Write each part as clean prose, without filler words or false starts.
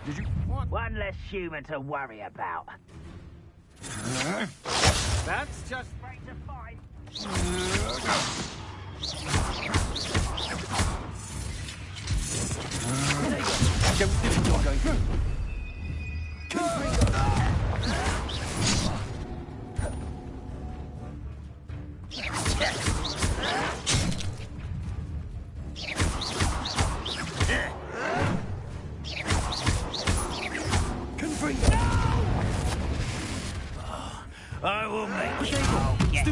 Did you... What? One less human to worry about. That's just... Straight to fight. Don't do it, I'm going through. I will make you all get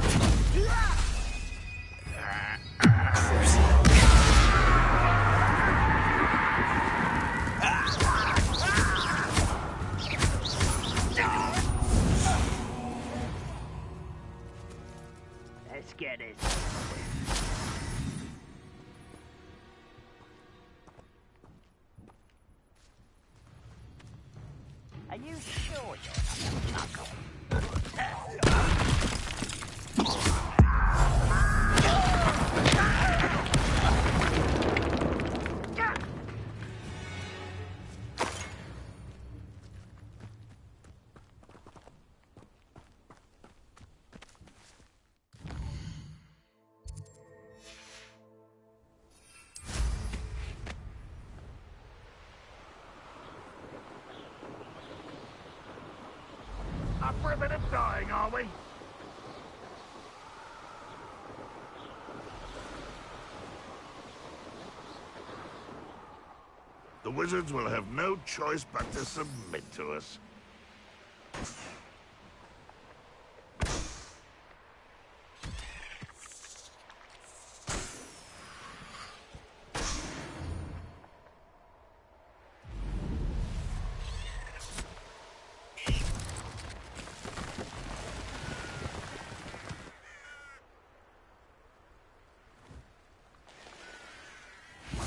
Let's get it. Are you sure you're not a muggle? Up for a bit of dying, are we? The wizards will have no choice but to submit to us.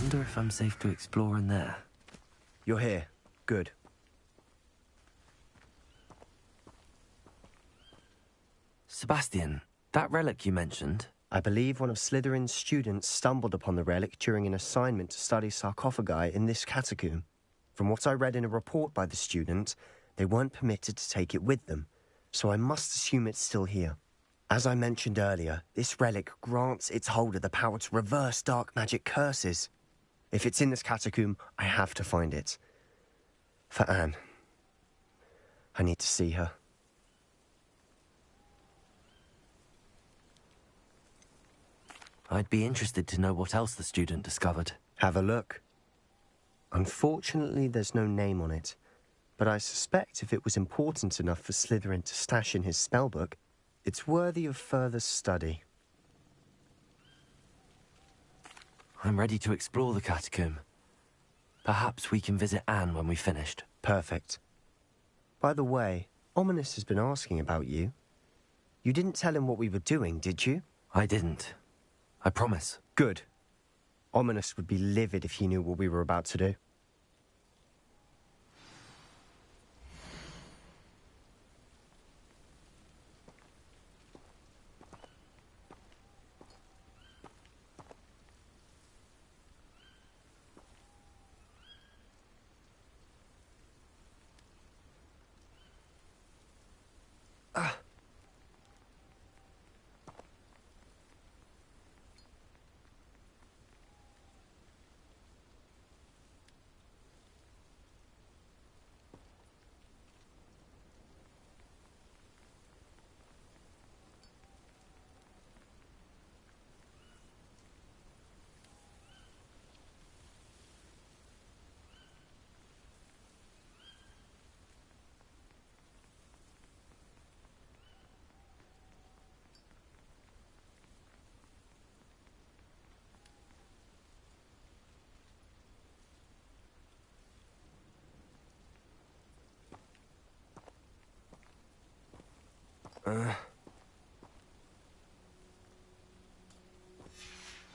Wonder if I'm safe to explore in there. You're here. Good. Sebastian, that relic you mentioned... I believe one of Slytherin's students stumbled upon the relic during an assignment to study sarcophagi in this catacomb. From what I read in a report by the student, they weren't permitted to take it with them, so I must assume it's still here. As I mentioned earlier, this relic grants its holder the power to reverse dark magic curses. If it's in this catacomb, I have to find it. For Anne. I need to see her. I'd be interested to know what else the student discovered. Have a look. Unfortunately, there's no name on it, but I suspect if it was important enough for Slytherin to stash in his spellbook, it's worthy of further study. I'm ready to explore the catacomb. Perhaps we can visit Anne when we've finished. Perfect. By the way, Ominous has been asking about you. You didn't tell him what we were doing, did you? I didn't. I promise. Good. Ominous would be livid if he knew what we were about to do.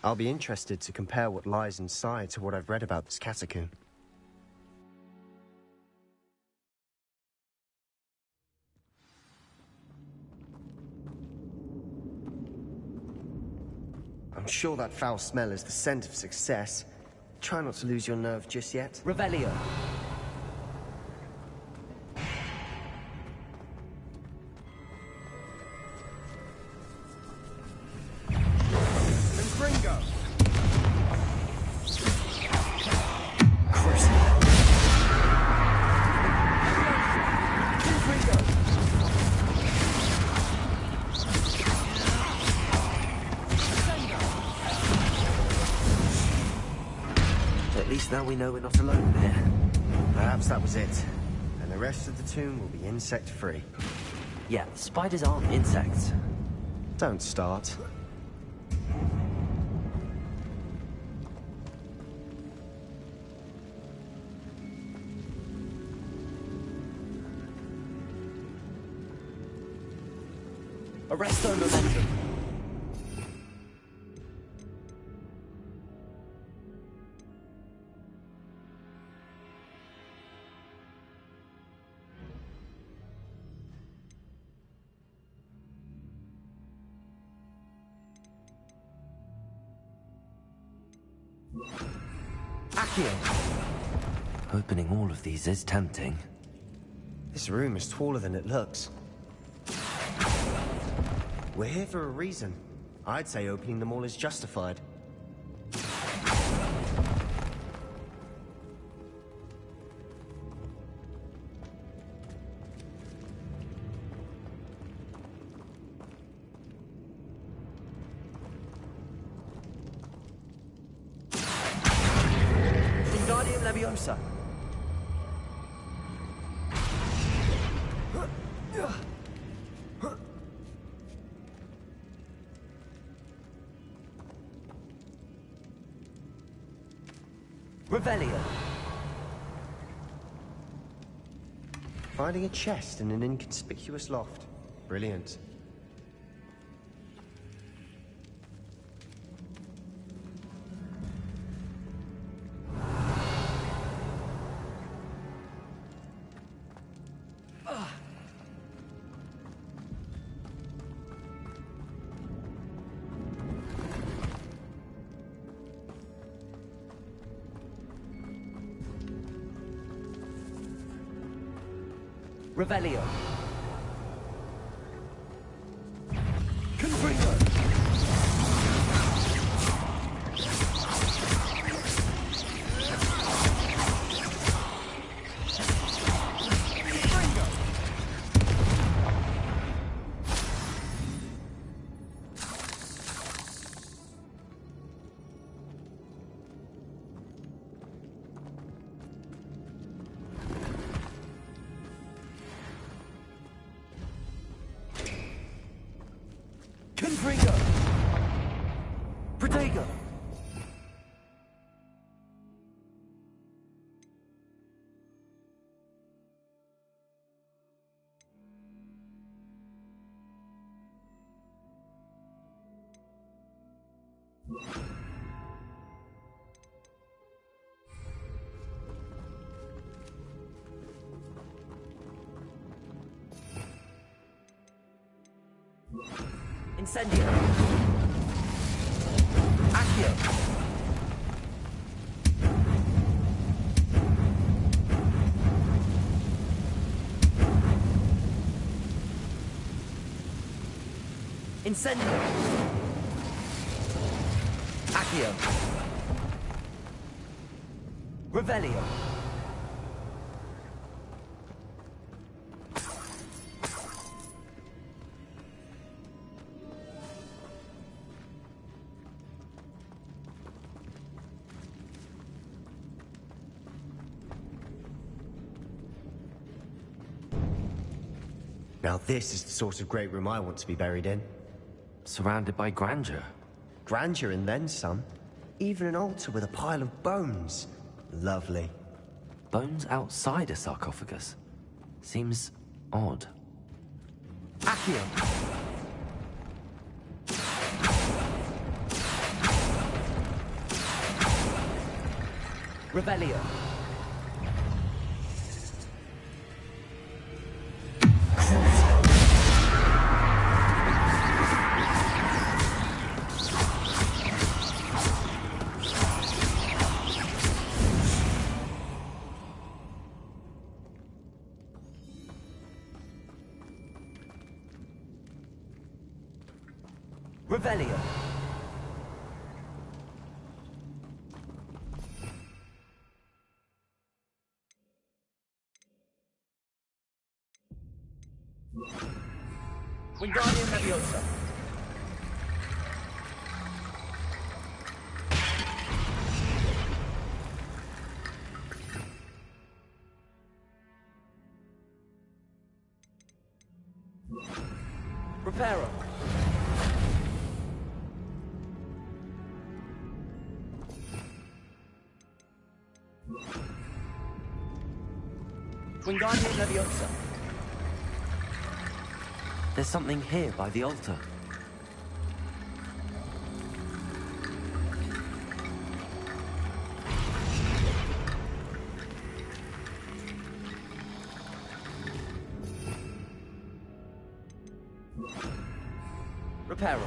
I'll be interested to compare what lies inside to what I've read about this catacomb. I'm sure that foul smell is the scent of success. Try not to lose your nerve just yet. Revelio. least now we know we're not alone in here. Perhaps that was it. And the rest of the tomb will be insect-free. Yeah, spiders aren't insects. Don't start. Arresto momentum. Opening all of these is tempting. This room is taller than it looks. We're here for a reason. I'd say opening them all is justified. Wingardium Leviosa. Revelio. Finding a chest in an inconspicuous loft. Brilliant. Revelio. Confringo. Confringo. Protego. Incendio. Accio. Incendio. Accio. Revelio. Now this is the sort of great room I want to be buried in. Surrounded by grandeur. Grandeur and then some. Even an altar with a pile of bones. Lovely. Bones outside a sarcophagus. Seems odd. Accio. Revelio. Revelio. Wingardium Leviosa. Reparo. Wingardium Leviosa. There's something here by the altar. Reparo.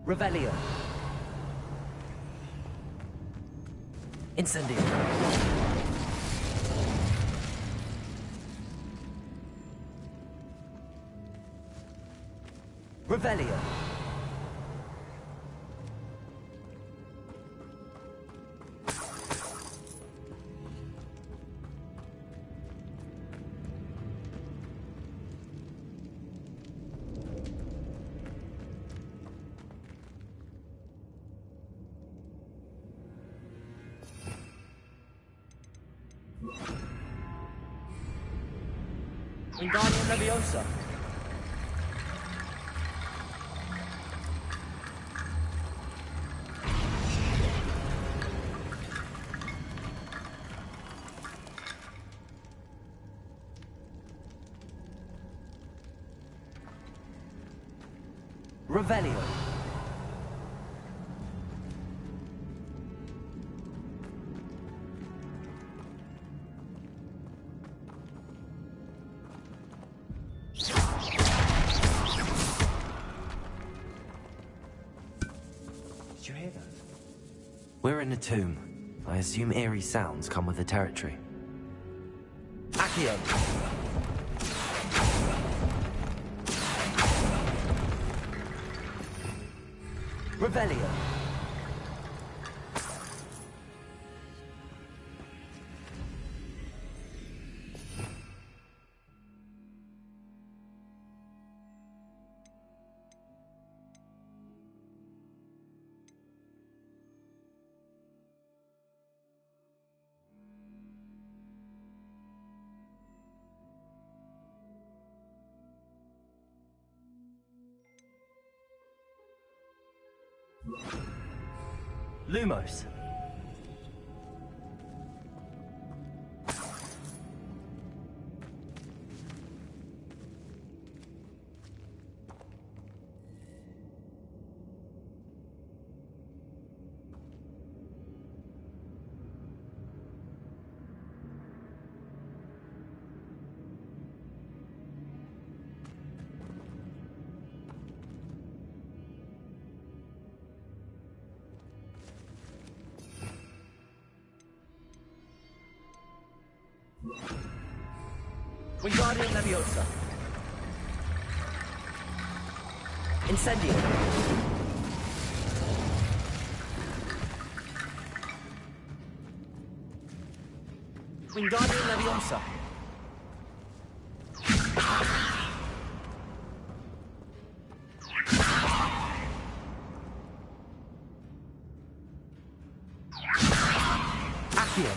Revelio. Incendio. Revelio. Wingardium Leviosa. Revelio. Did you hear that? We're in a tomb. I assume eerie sounds come with the territory. Accio. Revelio. Lumos. Wingardium Leviosa. Incendio. Wingardium Leviosa. Accio.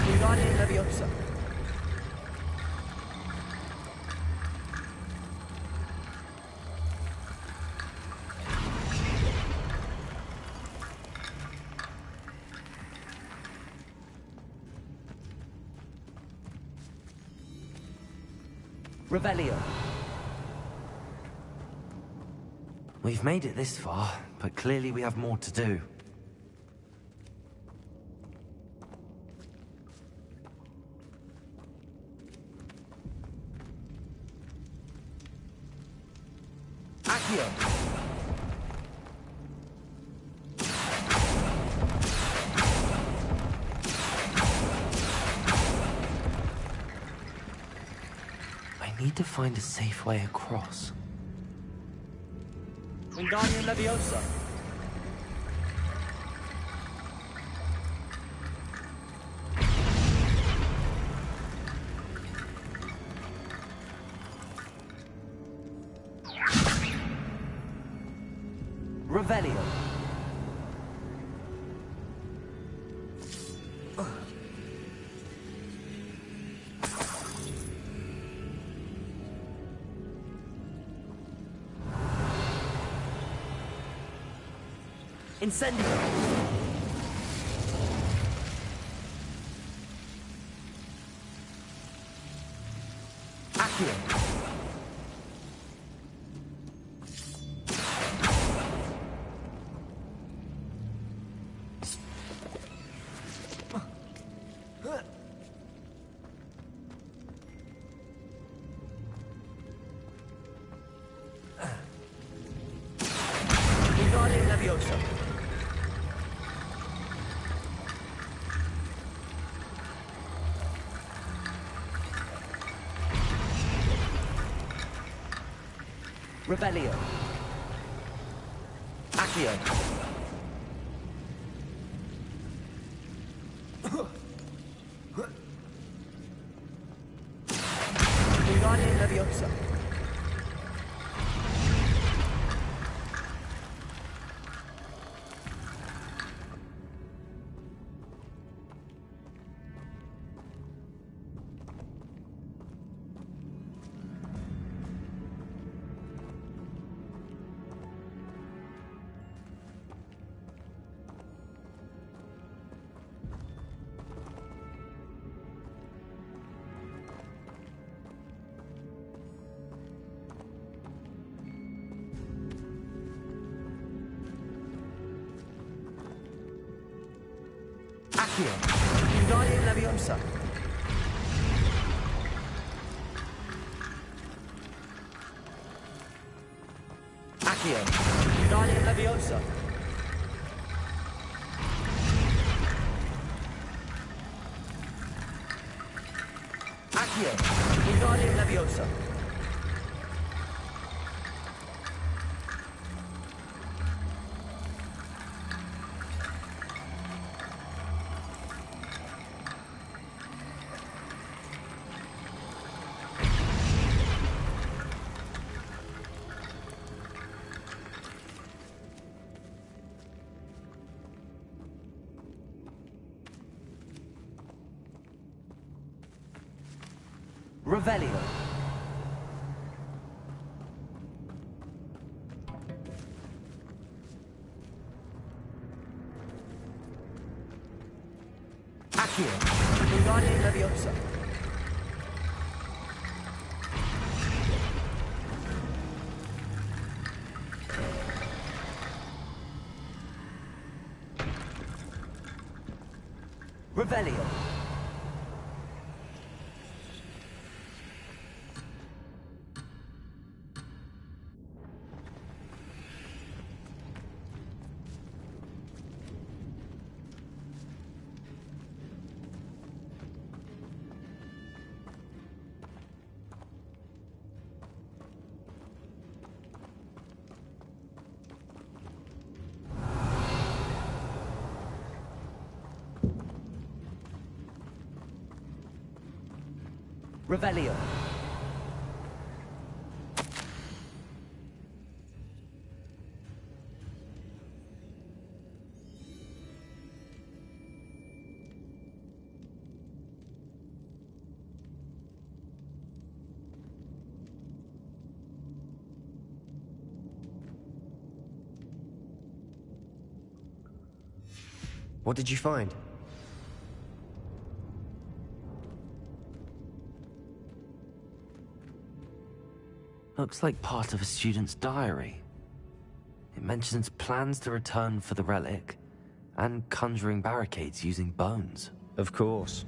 Wingardium Leviosa. Revelio. We've made it this far, but clearly we have more to do. Accio. I need to find a safe way across. Wingardium Leviosa. Revelio. Incendio. Accio. Wingardium Leviosa. Rebellion. Accio. Wingardium Leviosa. Accio. Wingardium Leviosa. Accio. Wingardium Leviosa. Accio. Wingardium Leviosa. Revelio. Accio. Wingardium Leviosa. Revelio. Revelio. What did you find? Looks like part of a student's diary. It mentions plans to return for the relic and conjuring barricades using bones. Of course.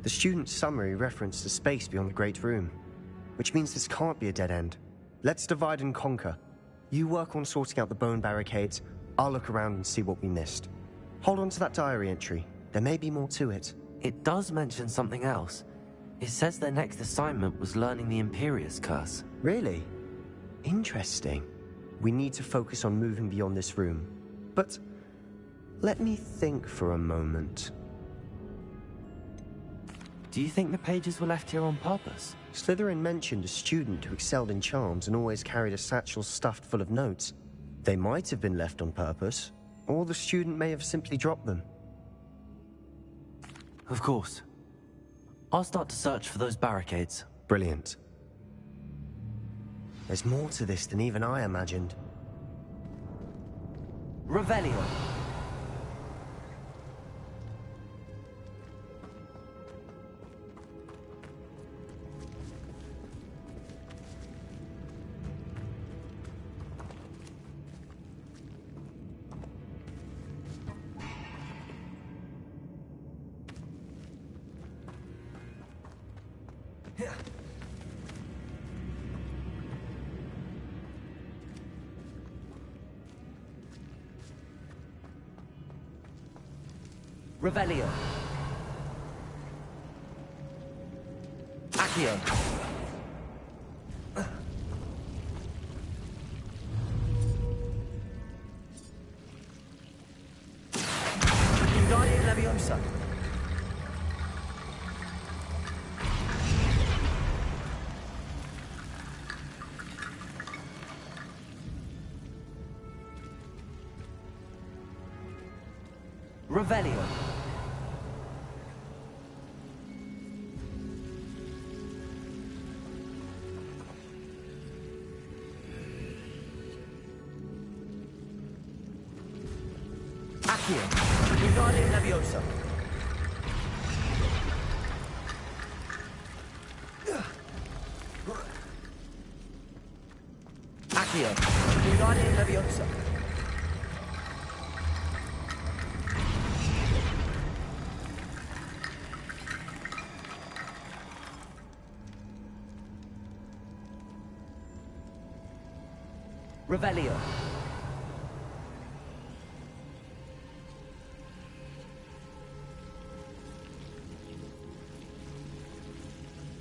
The student's summary referenced a space beyond the Great Room, which means this can't be a dead end. Let's divide and conquer. You work on sorting out the bone barricades, I'll look around and see what we missed. Hold on to that diary entry. There may be more to it. It does mention something else. It says their next assignment was learning the Imperius Curse. Really? Interesting. We need to focus on moving beyond this room. But let me think for a moment. Do you think the pages were left here on purpose? Slytherin mentioned a student who excelled in charms and always carried a satchel stuffed full of notes. They might have been left on purpose, or the student may have simply dropped them. Of course. I'll start to search for those barricades. Brilliant. There's more to this than even I imagined. Revelio. Revelio. Accio. Wingardium Leviosa. Revelio. Accio. Wingardium Leviosa. Accio. Wingardium Leviosa. Revelio.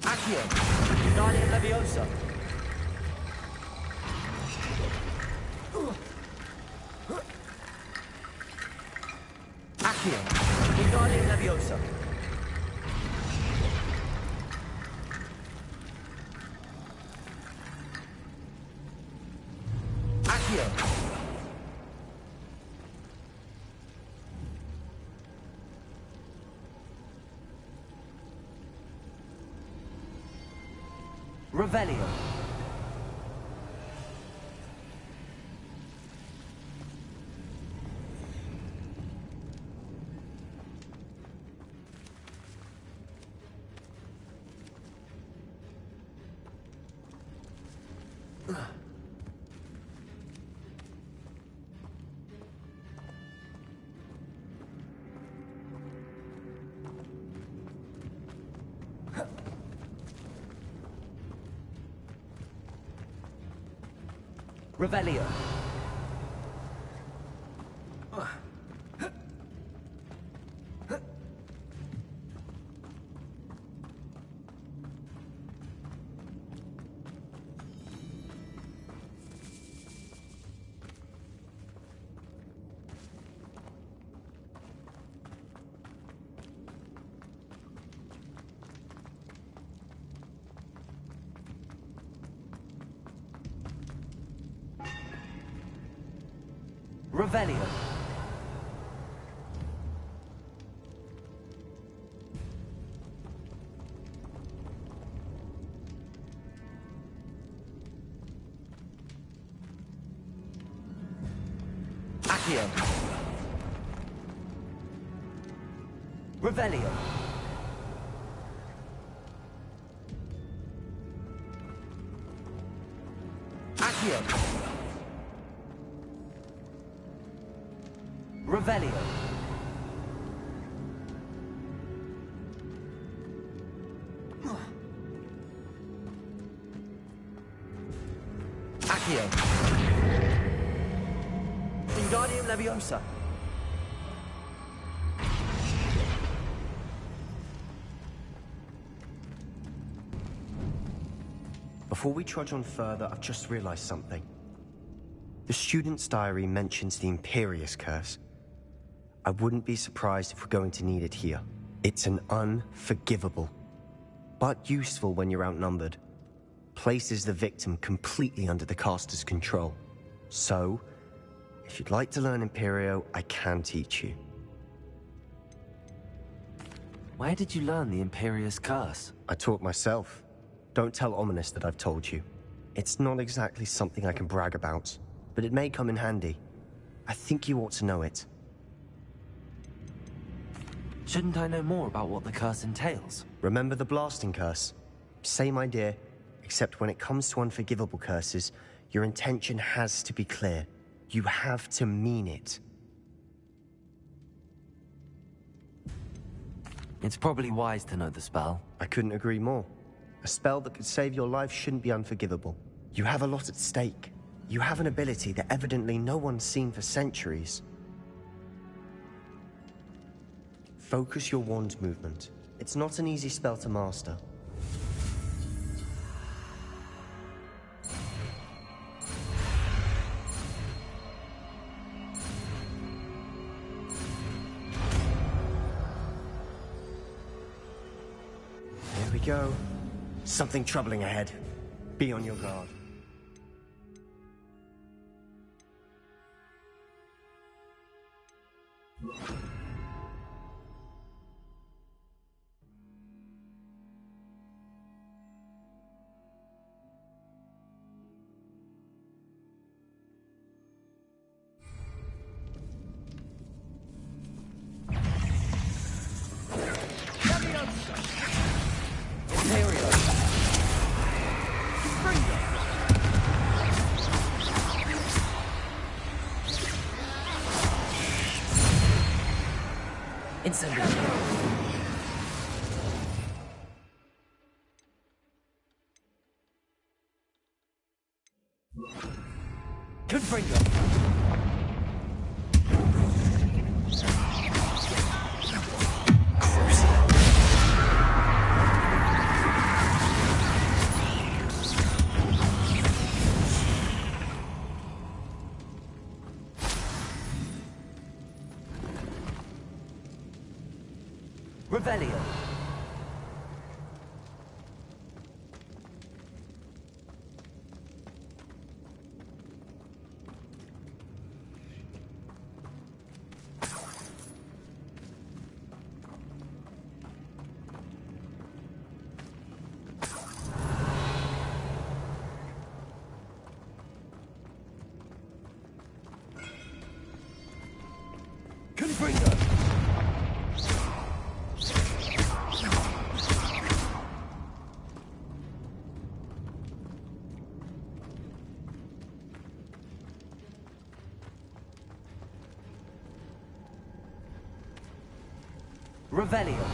Accio. Wingardium Leviosa. Accio. Wingardium Leviosa. Accio. Revelio. Revelio. Revelio. Accio. Revelio. Accio. Revelio. Accio. Wingardium Leviosa. Before we trudge on further, I've just realized something. The student's diary mentions the Imperious Curse. I wouldn't be surprised if we're going to need it here. It's an unforgivable, but useful when you're outnumbered. Places the victim completely under the caster's control. So, if you'd like to learn Imperio, I can teach you. Where did you learn the Imperious Curse? I taught myself. Don't tell Ominous that I've told you. It's not exactly something I can brag about, but it may come in handy. I think you ought to know it. Shouldn't I know more about what the curse entails? Remember the blasting curse? Same idea, except when it comes to unforgivable curses, your intention has to be clear. You have to mean it. It's probably wise to know the spell. I couldn't agree more. A spell that could save your life shouldn't be unforgivable. You have a lot at stake. You have an ability that evidently no one's seen for centuries. Focus your wand movement. It's not an easy spell to master. Here we go. Something troubling ahead. Be on your guard. Revelio. Confringo. Revelio.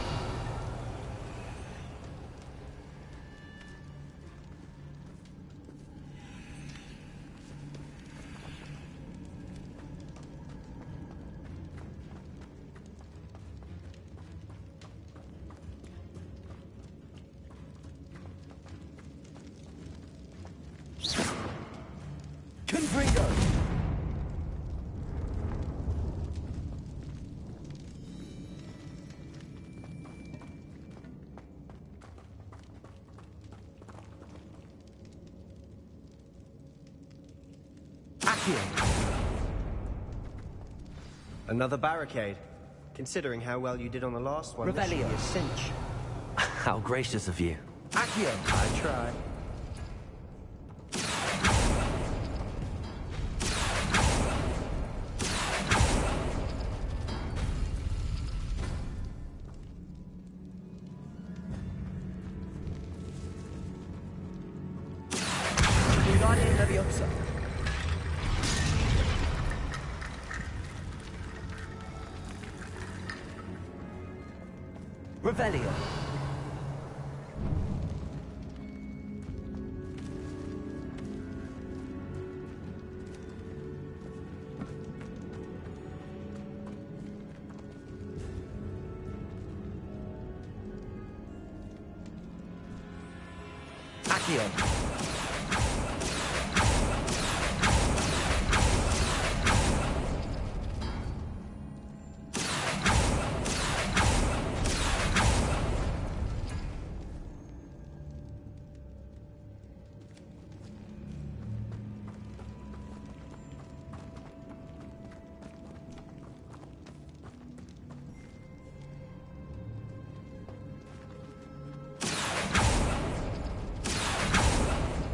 Confringo. Another barricade. Considering how well you did on the last one, this should be Revelio. a cinch. How gracious of you. Accio. I tried. Wingardium Leviosa. Revelio. Accio.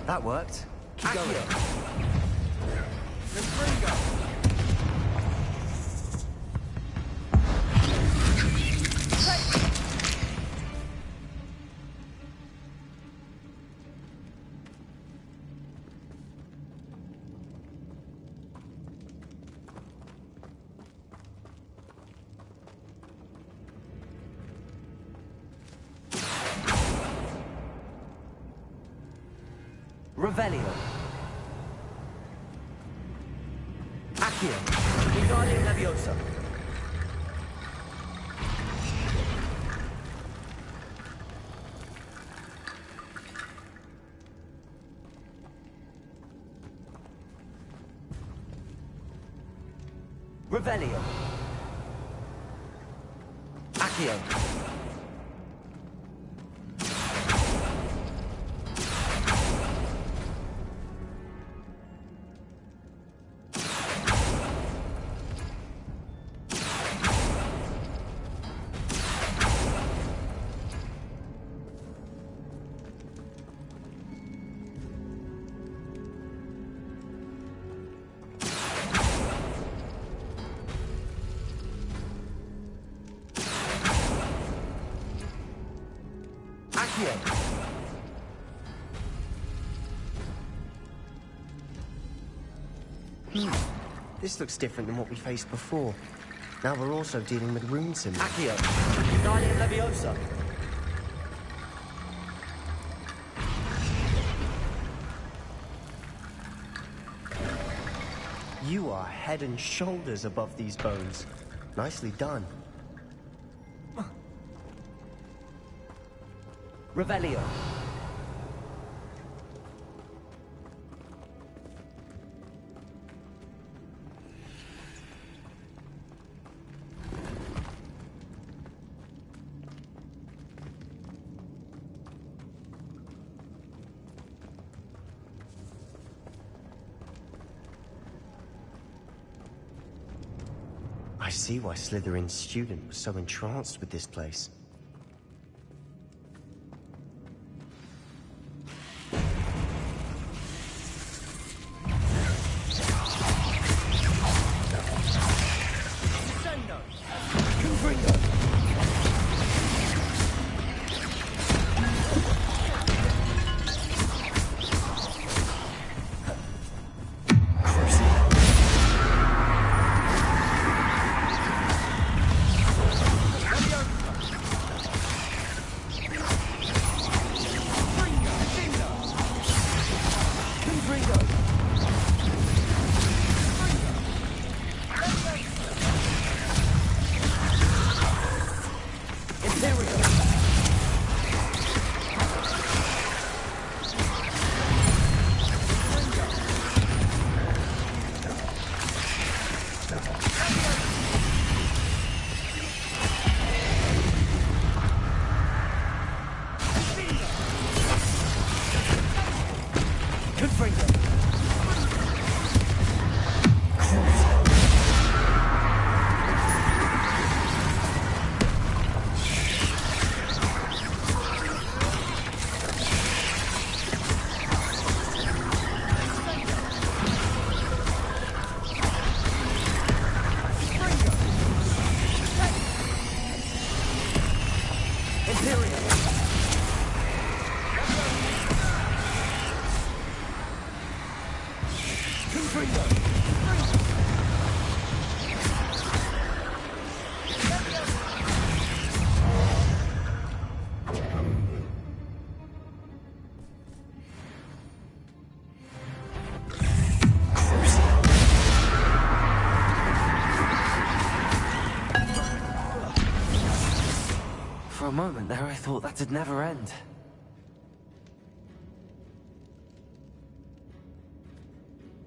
That worked. Keep going. Confringo. Revelio. Accio. Wingardium Leviosa. Revelio. Accio. This looks different than what we faced before. Now we're also dealing with rune symbols. Accio. Guardian Leviosa. You are head and shoulders above these bones. Nicely done. Revelio. I see why Slytherin's student was so entranced with this place. For a moment there, I thought that'd never end.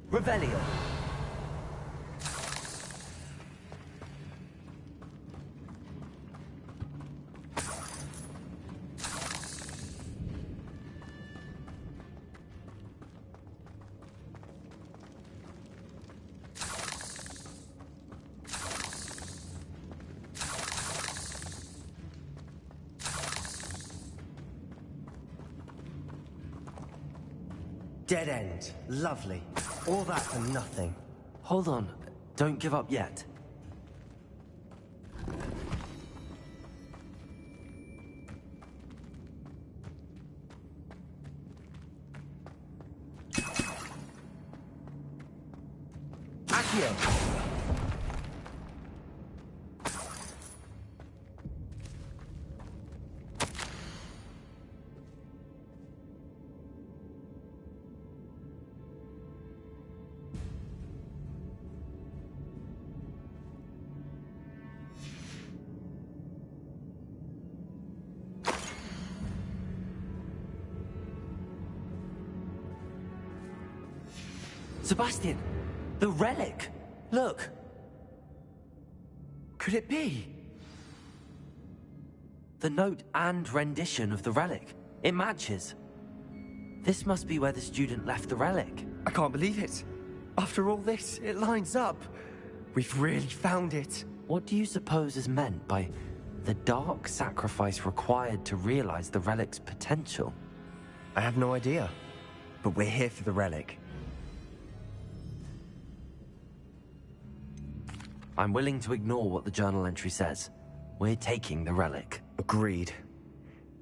Revelio. Dead end. Lovely. All that for nothing. Hold on. Don't give up yet. Accio. Sebastian! The relic! Look! could it be? The note and rendition of the relic. It matches. This must be where the student left the relic. I can't believe it. After all this, it lines up. We've really found it. What do you suppose is meant by the dark sacrifice required to realize the relic's potential? I have no idea, but we're here for the relic. I'm willing to ignore what the journal entry says. We're taking the relic. Agreed.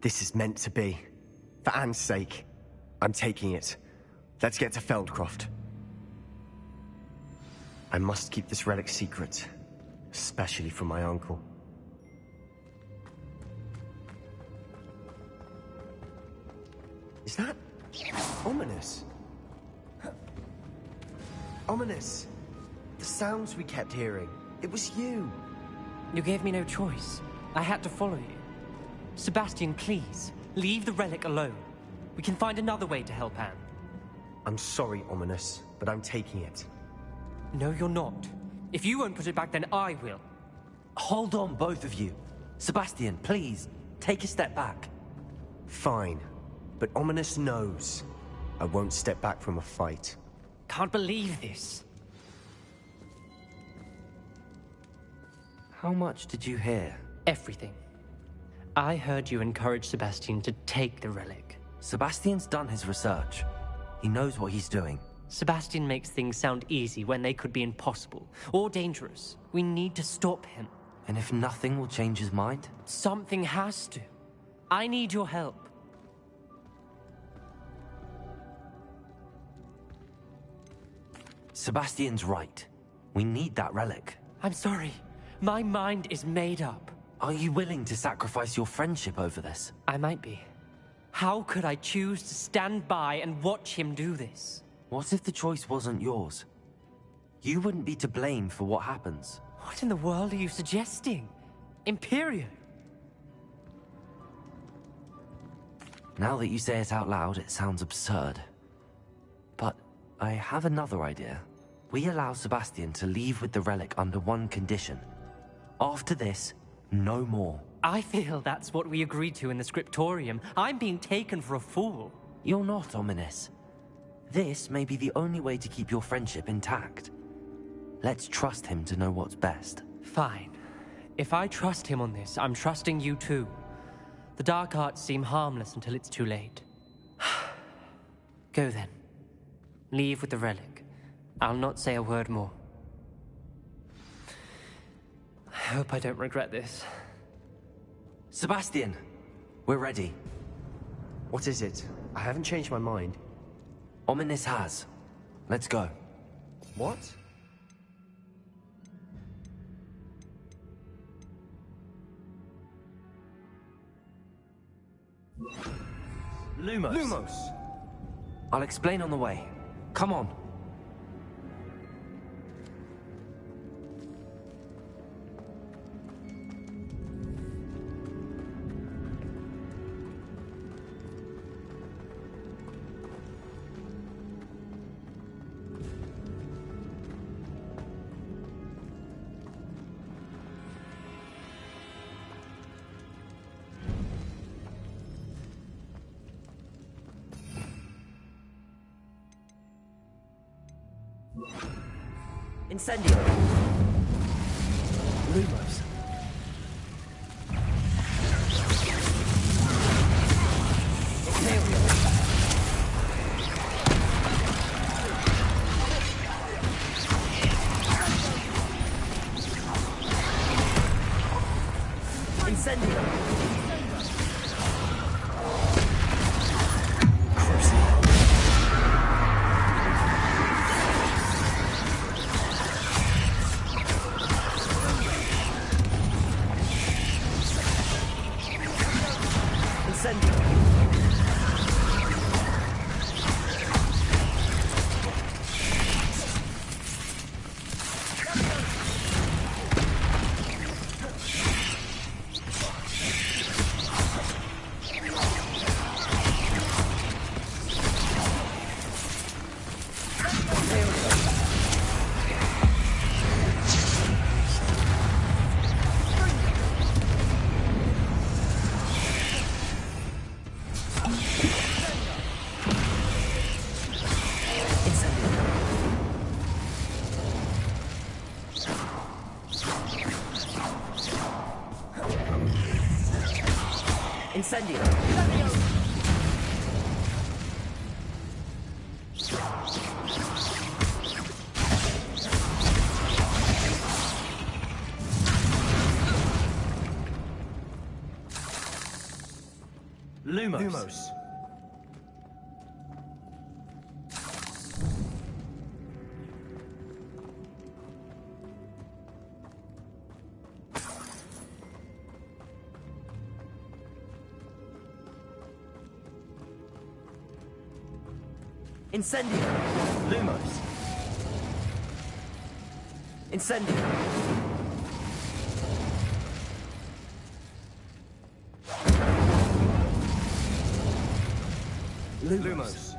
This is meant to be. For Anne's sake, I'm taking it. Let's get to Feldcroft. I must keep this relic secret, especially from my uncle. Is that ominous? Ominous! The sounds we kept hearing. It was you. You gave me no choice. I had to follow you. Sebastian, please, leave the relic alone. We can find another way to help Anne. I'm sorry, Ominous, but I'm taking it. No, you're not. If you won't put it back, then I will. Hold on, both of you. Sebastian, please, take a step back. Fine, but Ominous knows I won't step back from a fight. Can't believe this. How much did you hear? Everything. I heard you encourage Sebastian to take the relic. Sebastian's done his research. He knows what he's doing. Sebastian makes things sound easy when they could be impossible or dangerous. We need to stop him. And if nothing will change his mind? Something has to. I need your help. Sebastian's right. We need that relic. I'm sorry. My mind is made up. Are you willing to sacrifice your friendship over this? I might be. How could I choose to stand by and watch him do this? What if the choice wasn't yours? You wouldn't be to blame for what happens. What in the world are you suggesting? Imperium? Now that you say it out loud, it sounds absurd. But I have another idea. We allow Sebastian to leave with the relic under one condition. After this, no more. I feel that's what we agreed to in the scriptorium. I'm being taken for a fool. You're not, Ominous. This may be the only way to keep your friendship intact. Let's trust him to know what's best. Fine. If I trust him on this, I'm trusting you too. The dark arts seem harmless until it's too late. Go then. Leave with the relic. I'll not say a word more. I hope I don't regret this. Sebastian, we're ready. What is it? I haven't changed my mind. Ominous has. Let's go. What? Lumos. Lumos! I'll explain on the way. Come on. Incendio. Lumos. Incendio. Lumos. Incendio. Lumos. Incendio. Lumos.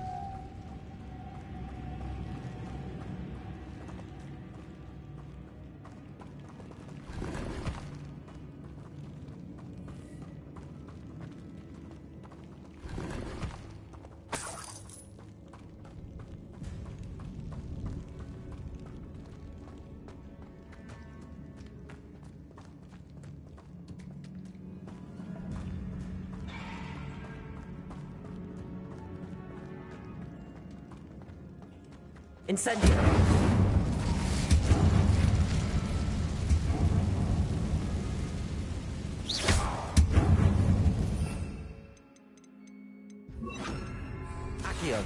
Incendio. Accio.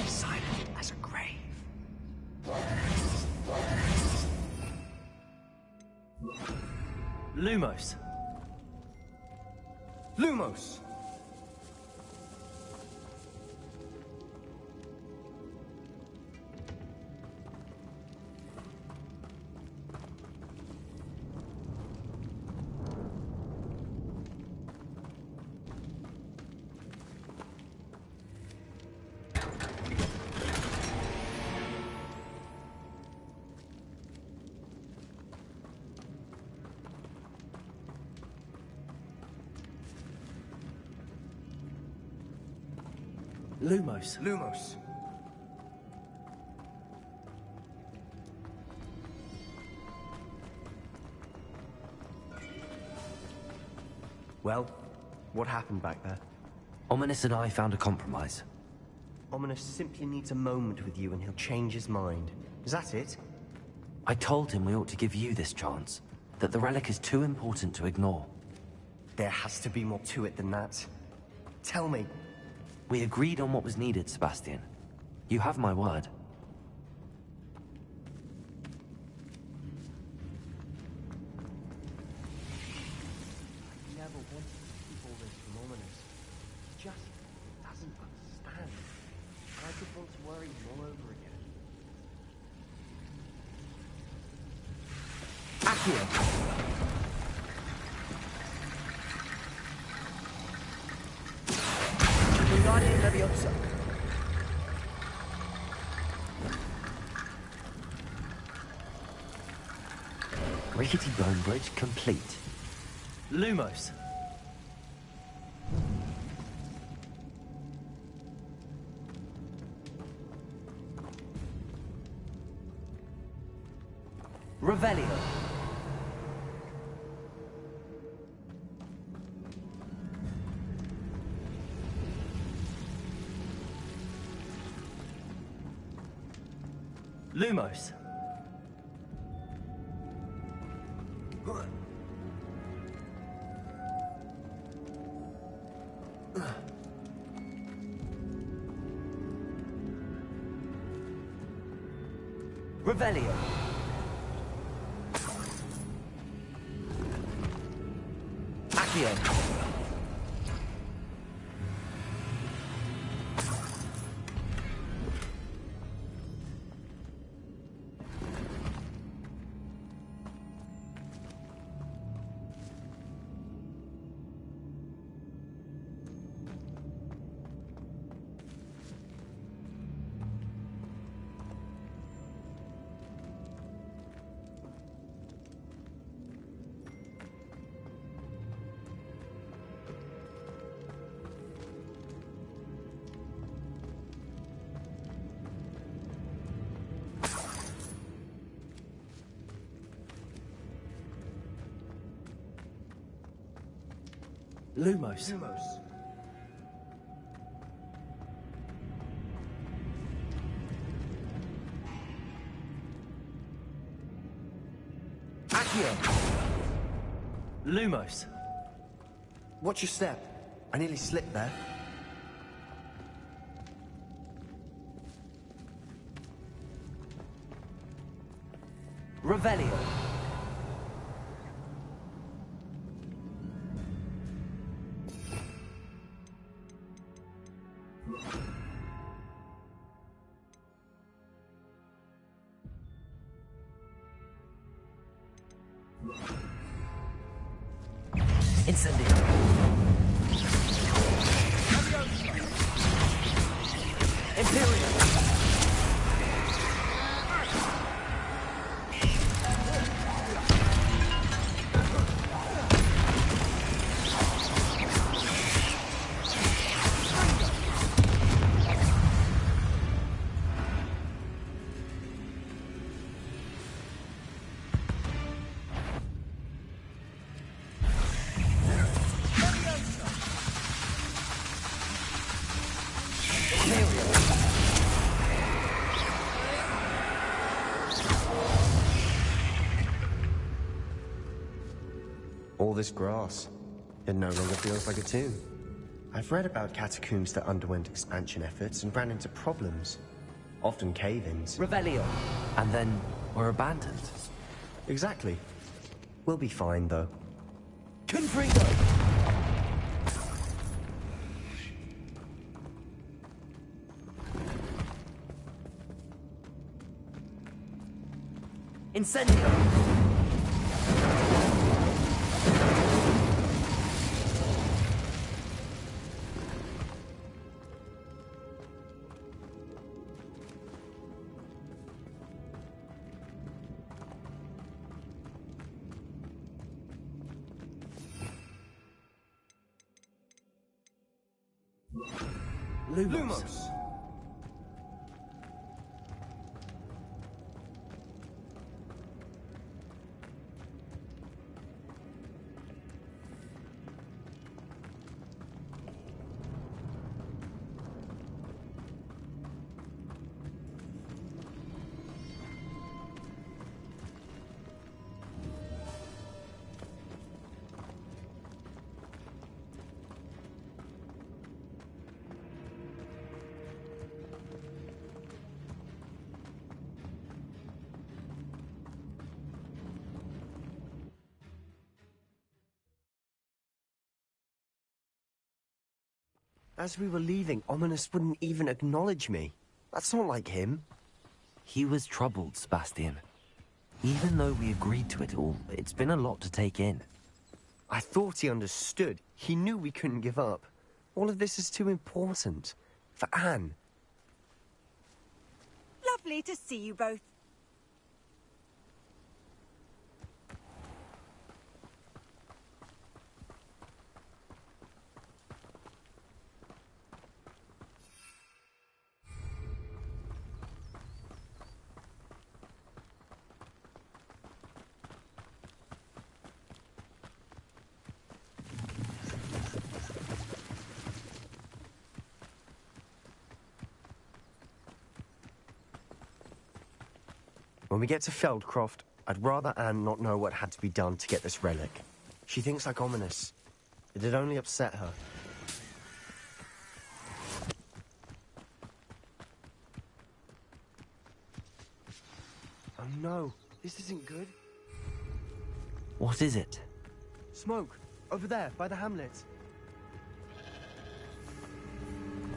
Silent as a grave. Lumos. Lumos. Lumos. Lumos. Well, what happened back there? Ominous and I found a compromise. Ominous simply needs a moment with you and he'll change his mind. Is that it? I told him we ought to give you this chance, that the relic is too important to ignore. There has to be more to it than that. Tell me. We agreed on what was needed, Sebastian. You have my word. I never wanted to keep all this from Ominous. He just doesn't understand. And I just want to worry him all over again. Accio. Wingardium Leviosa. Rickety bone bridge complete. Lumos. Revelio. Lumos. Revelio. Accio. Lumos. Accio. Lumos. Watch your step. I nearly slipped there. Revelio. Incendio. Imperial. All this grass. It no longer feels like a tomb. I've read about catacombs that underwent expansion efforts and ran into problems. Often cave-ins. Revelio. And then were abandoned. Exactly. We'll be fine, though. Confringo. Incendio. Lumos. As we were leaving, Ominous wouldn't even acknowledge me. That's not like him. He was troubled, Sebastian. Even though we agreed to it all, it's been a lot to take in. I thought he understood. He knew we couldn't give up. All of this is too important. For Anne. Lovely to see you both. When we get to Feldcroft, I'd rather Anne not know what had to be done to get this relic. She thinks like Ominous. It'd only upset her. Oh no, this isn't good. What is it? Smoke, over there, by the hamlet.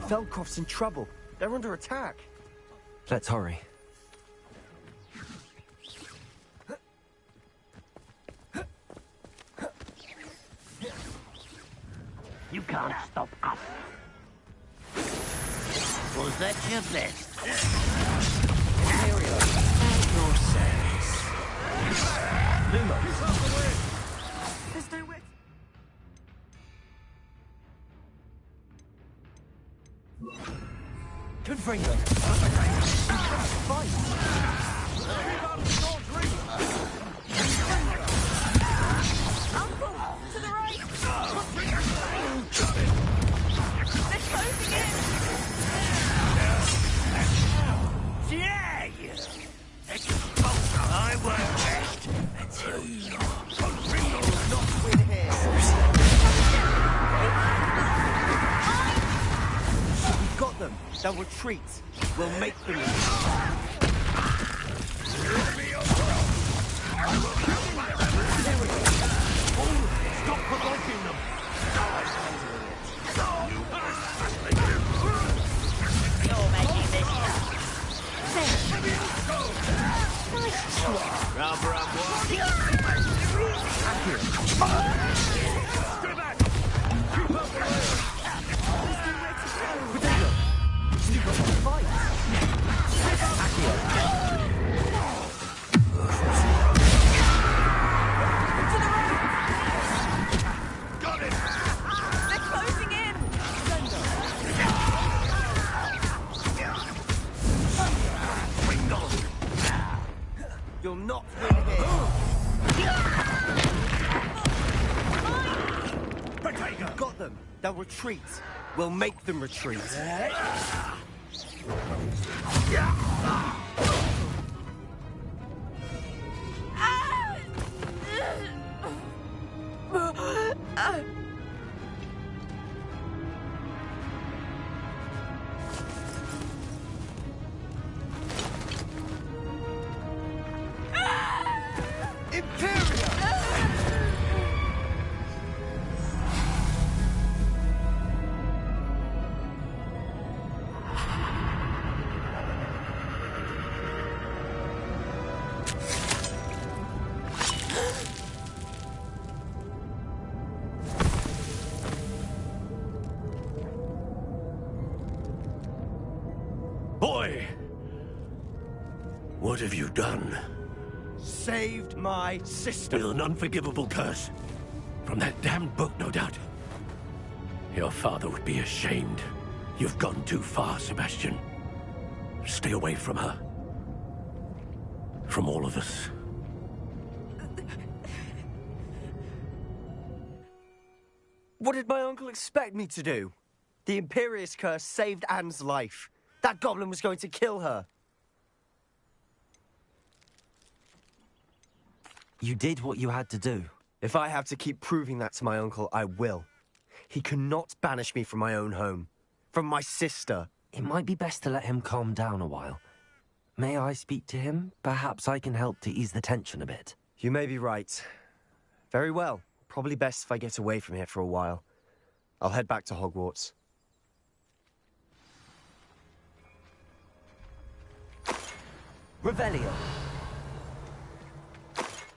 Feldcroft's in trouble. They're under attack. Let's hurry. You can't stop us. Was that your best? Imperial. At your service. Lumos. There's no way. Confringo. Uncle, to the right. They'll retreat. We'll make them. Stop provoking them! You're making this up. Stay back! Keep up the Potato! Sneak up and fight! Got it! They're closing in! You'll not win here! potato! Got them! They'll retreat! We'll make them retreat! Boy! What have you done? Saved my sister! With an unforgivable curse. From that damned book, no doubt. Your father would be ashamed. You've gone too far, Sebastian. Stay away from her. From all of us. What did my uncle expect me to do? The Imperious curse saved Anne's life. That goblin was going to kill her. You did what you had to do. If I have to keep proving that to my uncle, I will. He cannot banish me from my own home. From my sister. It might be best to let him calm down a while. May I speak to him? Perhaps I can help to ease the tension a bit. You may be right. Very well. Probably best if I get away from here for a while. I'll head back to Hogwarts. Revelio.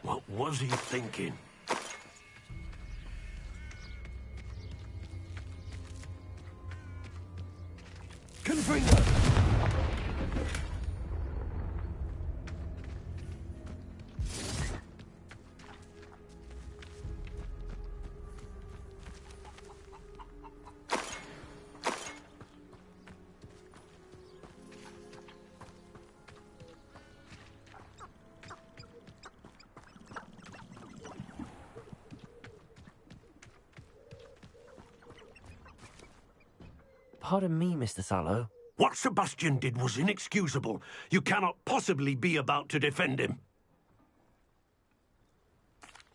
What was he thinking? Confringo! Pardon me, Mr. Sallow. What Sebastian did was inexcusable. You cannot possibly be about to defend him.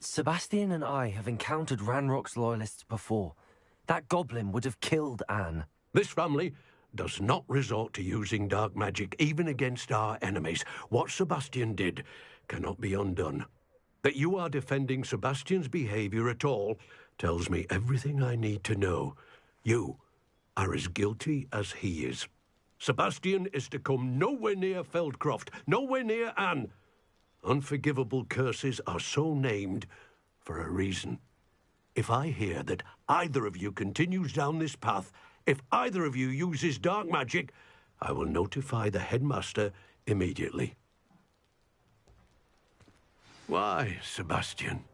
Sebastian and I have encountered Ranrock's loyalists before. That goblin would have killed Anne. This family does not resort to using dark magic, even against our enemies. What Sebastian did cannot be undone. That you are defending Sebastian's behavior at all tells me everything I need to know. You are as guilty as he is. Sebastian is to come nowhere near Feldcroft, nowhere near Anne. Unforgivable curses are so named for a reason. If I hear that either of you continues down this path, if either of you uses dark magic, I will notify the headmaster immediately. Why, Sebastian?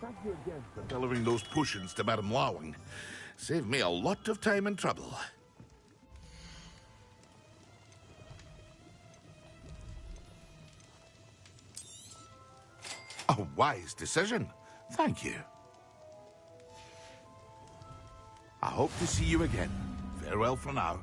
Thank you again for delivering those potions to Madame Lawing. Saved me a lot of time and trouble. A wise decision. Thank you. I hope to see you again. Farewell for now.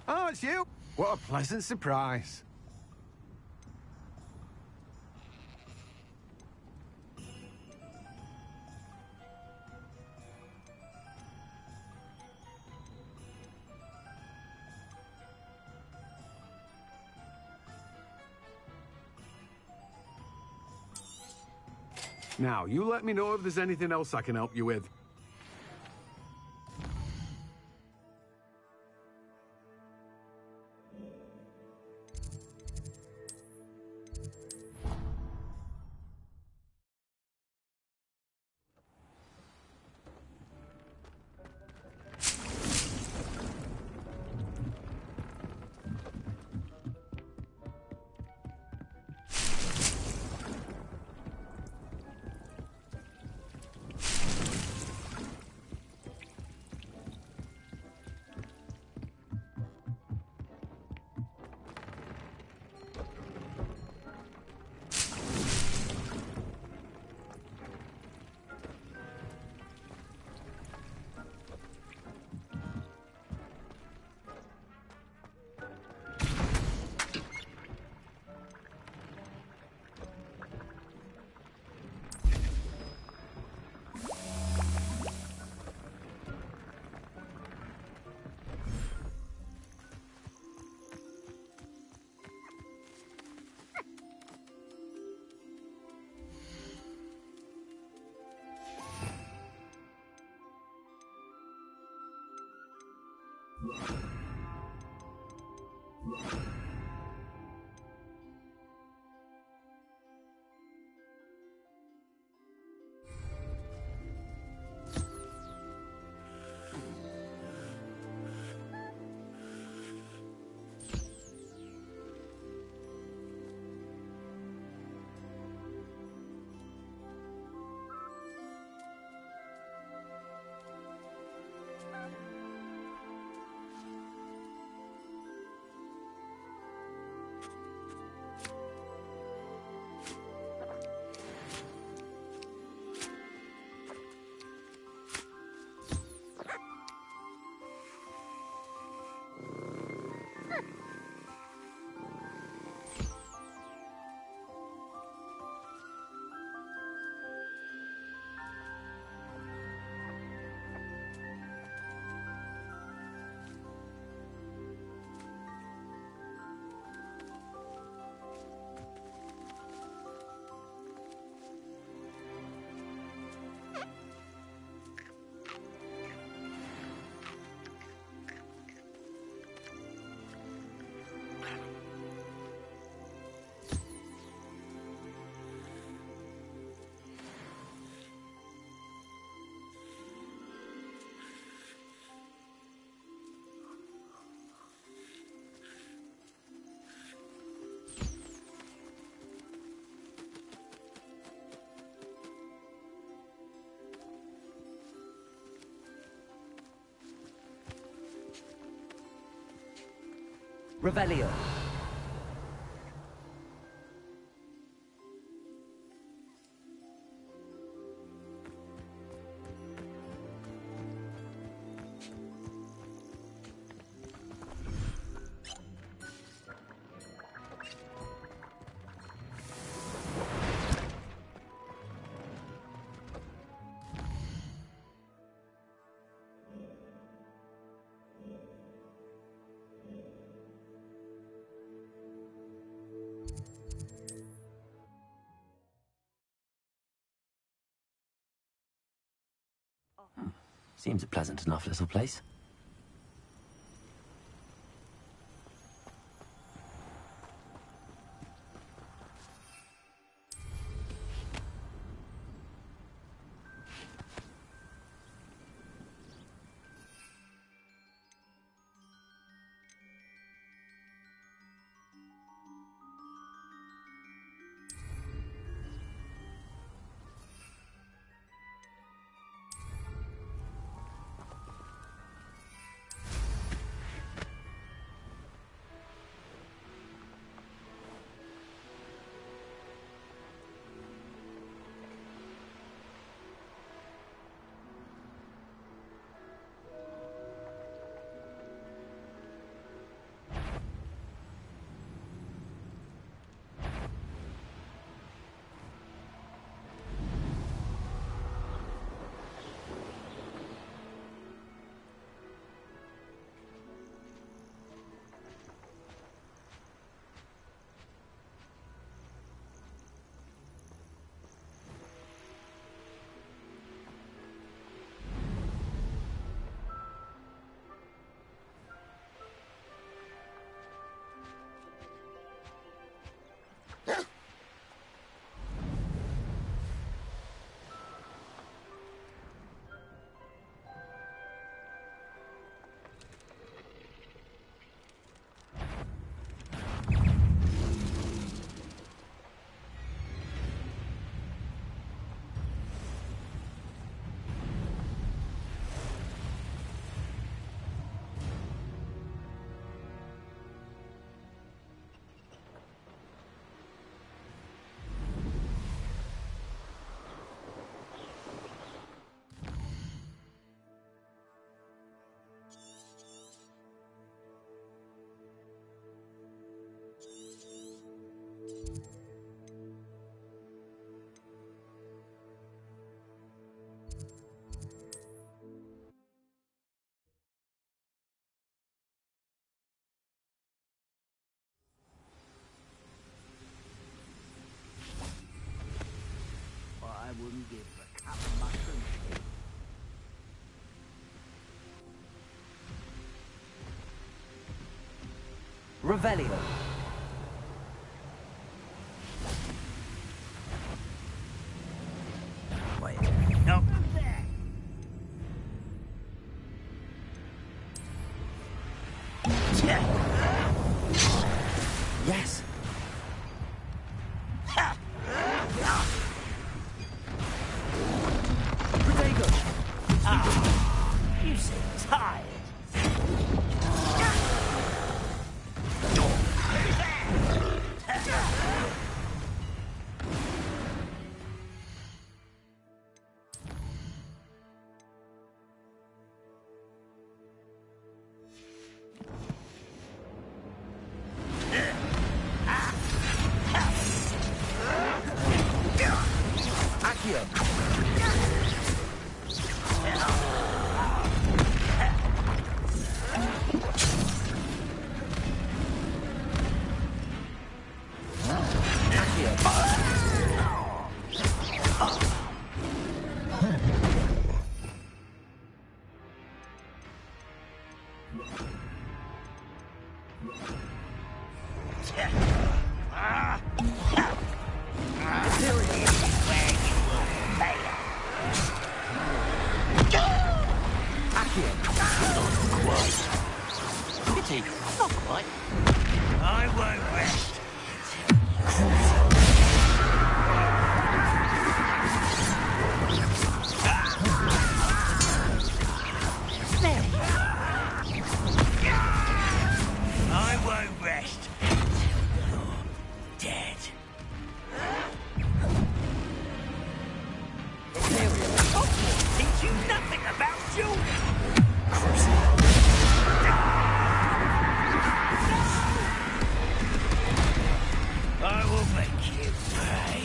Oh, it's you! What a pleasant surprise. Now, you let me know if there's anything else I can help you with. Revelio. Seems a pleasant enough little place. I wouldn't give a cup of mushroom. Revelio. Wait, no. Yes. You seem tired. I won't make you pay.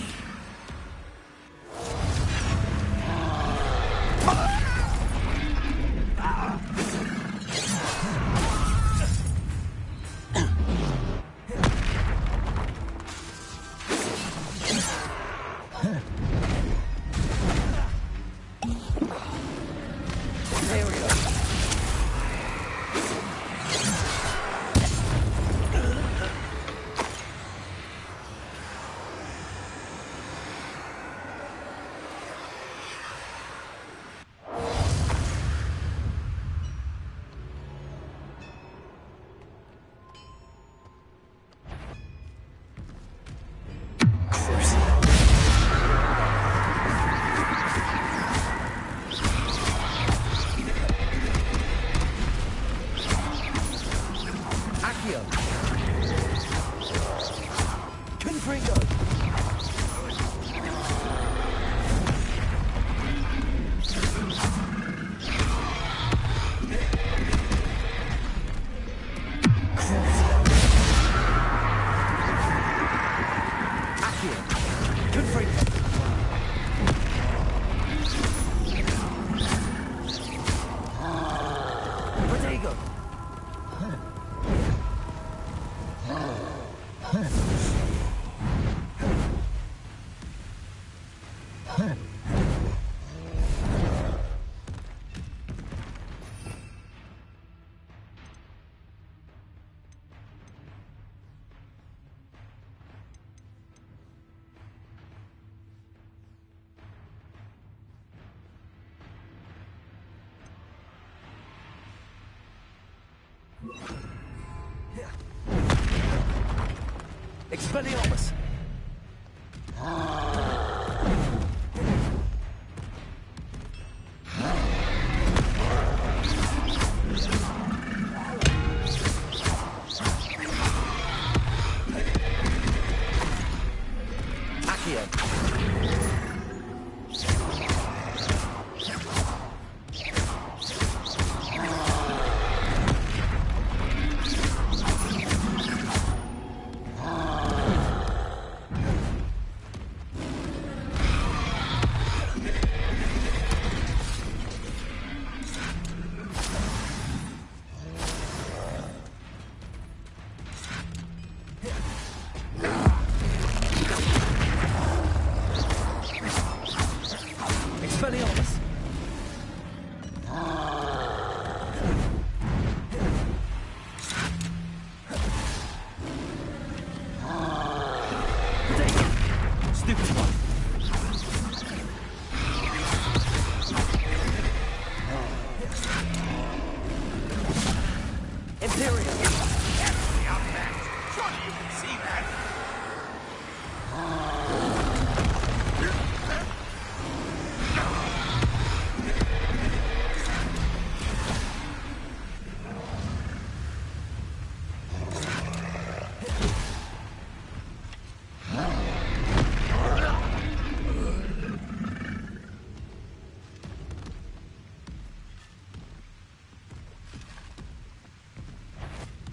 Expelliarmus!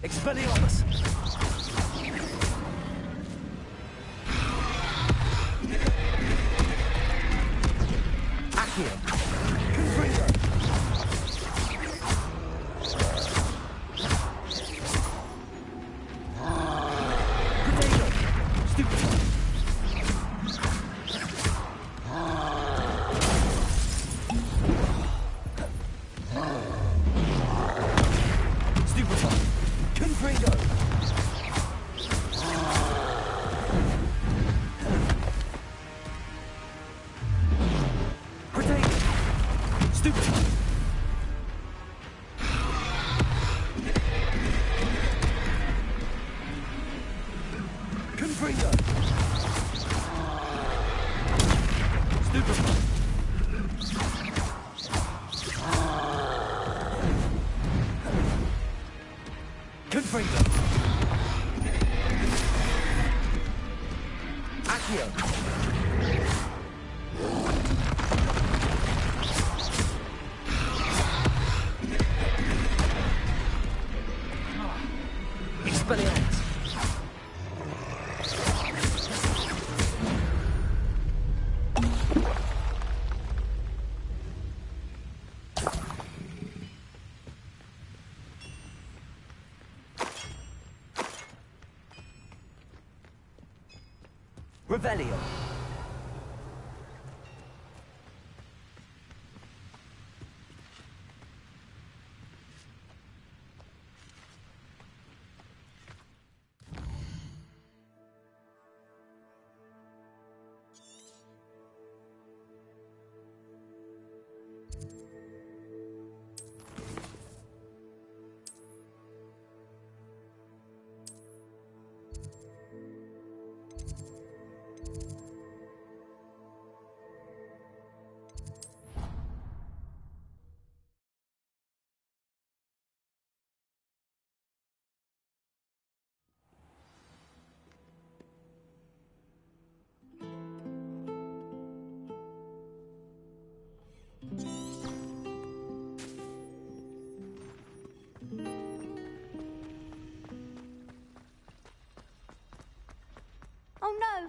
Expelliarmus! Accio! Confringo! Potato! Stupid! Revelio. Oh no!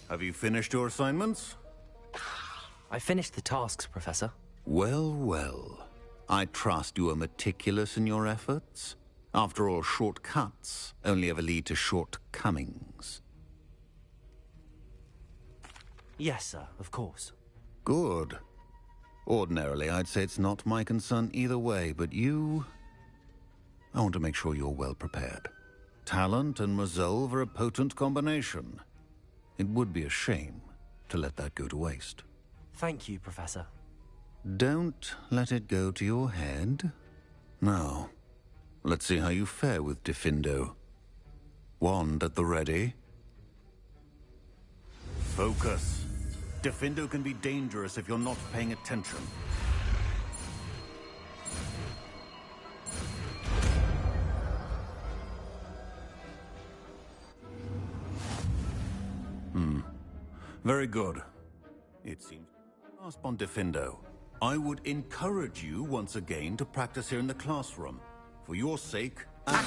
Have you finished your assignments? I finished the tasks, Professor. Well, well. I trust you are meticulous in your efforts. After all, shortcuts only ever lead to shortcomings. Yes, sir, of course. Good. Ordinarily, I'd say it's not my concern either way, but you... I want to make sure you're well prepared. Talent and resolve are a potent combination. It would be a shame to let that go to waste. Thank you, Professor. Don't let it go to your head. Now, let's see how you fare with Gryffindor. Wand at the ready. Focus. Gryffindor can be dangerous if you're not paying attention. Very good. It seems grasp on Gryffindor. I would encourage you once again to practice here in the classroom. For your sake and...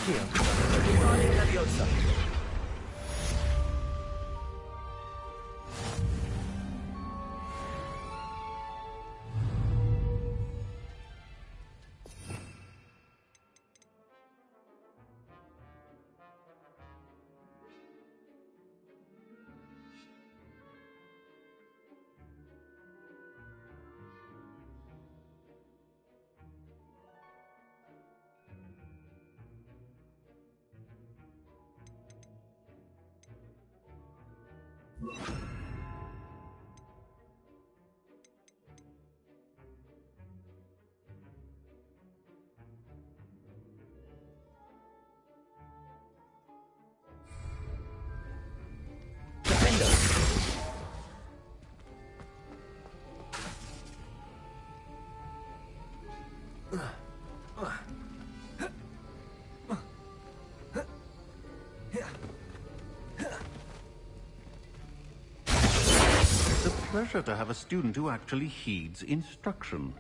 It's a pleasure to have a student who actually heeds instruction.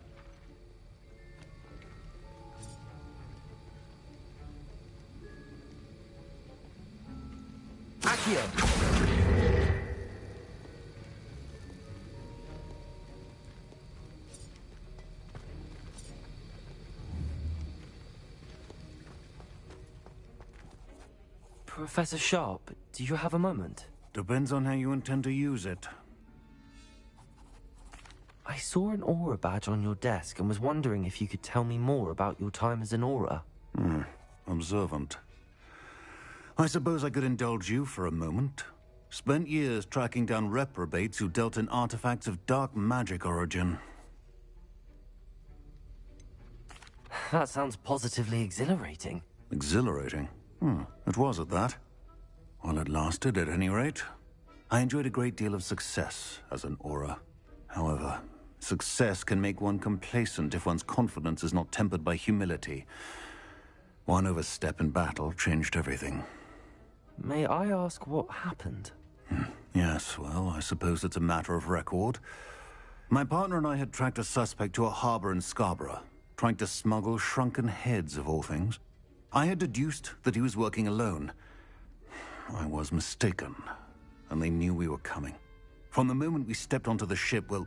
Professor Sharp, do you have a moment? Depends on how you intend to use it. I saw an aura badge on your desk and was wondering if you could tell me more about your time as an aura. Observant. I suppose I could indulge you for a moment. Spent years tracking down reprobates who dealt in artifacts of dark magic origin. That sounds positively exhilarating. Exhilarating? It was at that. While it lasted, at any rate. I enjoyed a great deal of success as an aura. However, success can make one complacent if one's confidence is not tempered by humility. One overstep in battle changed everything. May I ask what happened? Yes, well, I suppose it's a matter of record. My partner and I had tracked a suspect to a harbor in Scarborough, trying to smuggle shrunken heads of all things. I had deduced that he was working alone. I was mistaken, and they knew we were coming. From the moment we stepped onto the ship, well,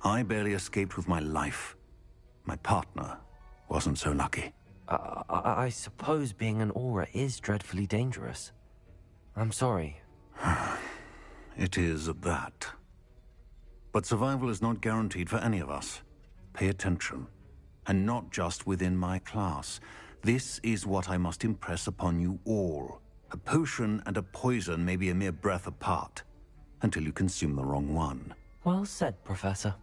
I barely escaped with my life. My partner wasn't so lucky. I suppose being an aura is dreadfully dangerous. I'm sorry. It is at that. But survival is not guaranteed for any of us. Pay attention. And not just within my class. This is what I must impress upon you all. A potion and a poison may be a mere breath apart, until you consume the wrong one. Well said, Professor.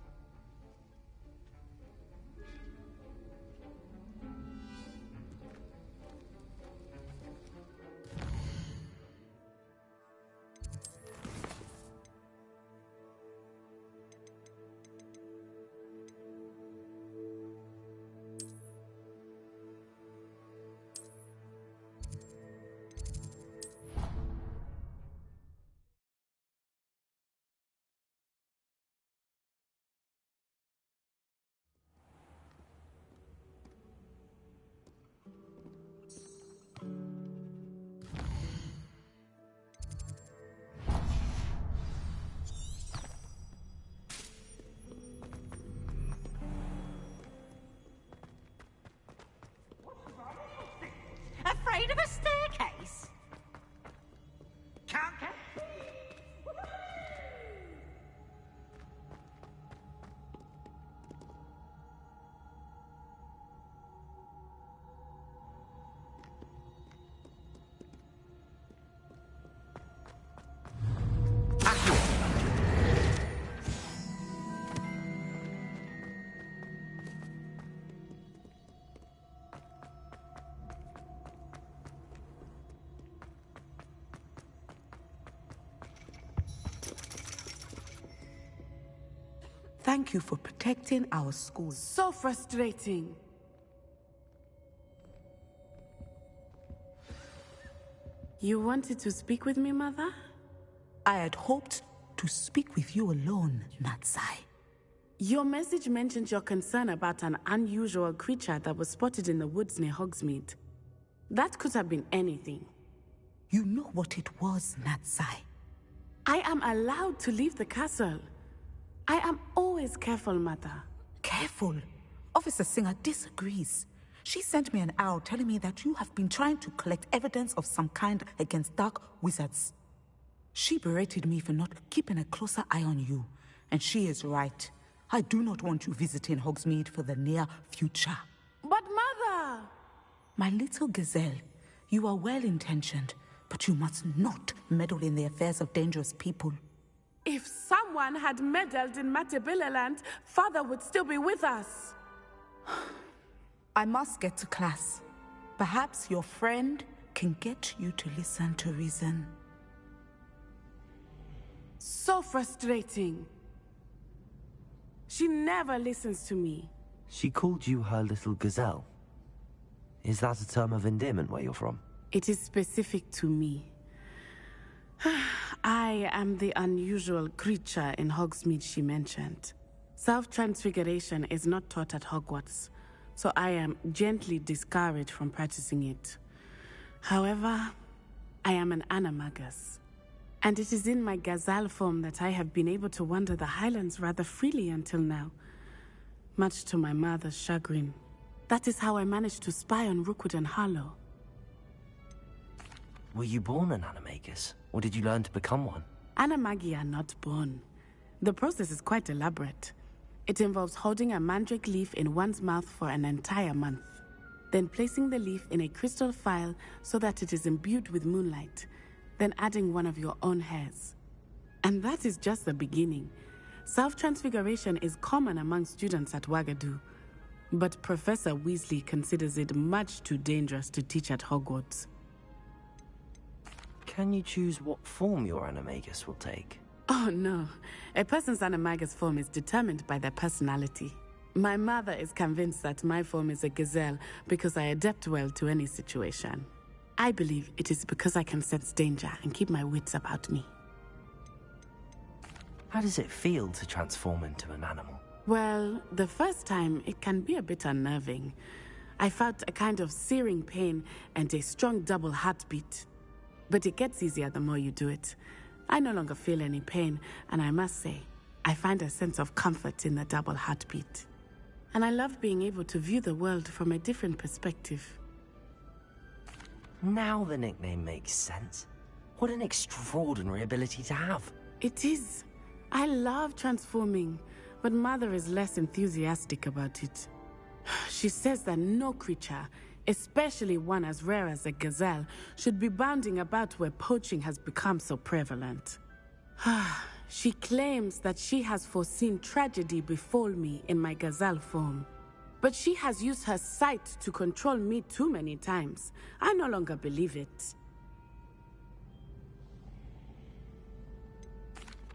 Afraid of a staircase? Can't get... Thank you for protecting our school. So frustrating. You wanted to speak with me, Mother? I had hoped to speak with you alone, Natsai. Your message mentioned your concern about an unusual creature that was spotted in the woods near Hogsmeade. That could have been anything. You know what it was, Natsai. I am allowed to leave the castle. I am always careful, Mother. Careful? Officer Singer disagrees. She sent me an owl telling me that you have been trying to collect evidence of some kind against dark wizards. She berated me for not keeping a closer eye on you. And she is right. I do not want you visiting Hogsmeade for the near future. But Mother! My little gazelle, you are well-intentioned, but you must not meddle in the affairs of dangerous people. If someone had meddled in Matabeleland, Father would still be with us. I must get to class. Perhaps your friend can get you to listen to reason. So frustrating. She never listens to me. She called you her little gazelle. Is that a term of endearment where you're from? It is specific to me. I am the unusual creature in Hogsmeade she mentioned. Self-transfiguration is not taught at Hogwarts, so I am gently discouraged from practicing it. However, I am an animagus, and it is in my gazelle form that I have been able to wander the Highlands rather freely until now, much to my mother's chagrin. That is how I managed to spy on Rookwood and Harlow. Were you born an animagus, or did you learn to become one? Animagi are not born. The process is quite elaborate. It involves holding a mandrake leaf in one's mouth for an entire month, then placing the leaf in a crystal phial so that it is imbued with moonlight, then adding one of your own hairs. And that is just the beginning. Self-transfiguration is common among students at Wagadu, but Professor Weasley considers it much too dangerous to teach at Hogwarts. Can you choose what form your animagus will take? Oh no, a person's animagus form is determined by their personality. My mother is convinced that my form is a gazelle because I adapt well to any situation. I believe it is because I can sense danger and keep my wits about me. How does it feel to transform into an animal? Well, the first time it can be a bit unnerving. I felt a kind of searing pain and a strong double heartbeat. but it gets easier the more you do it. I no longer feel any pain, and I must say, I find a sense of comfort in the double heartbeat. And I love being able to view the world from a different perspective. Now the nickname makes sense. What an extraordinary ability to have. It is. I love transforming, but Mother is less enthusiastic about it. She says that no creature, especially one as rare as a gazelle, should be bounding about where poaching has become so prevalent. She claims that she has foreseen tragedy befall me in my gazelle form. But she has used her sight to control me too many times. I no longer believe it.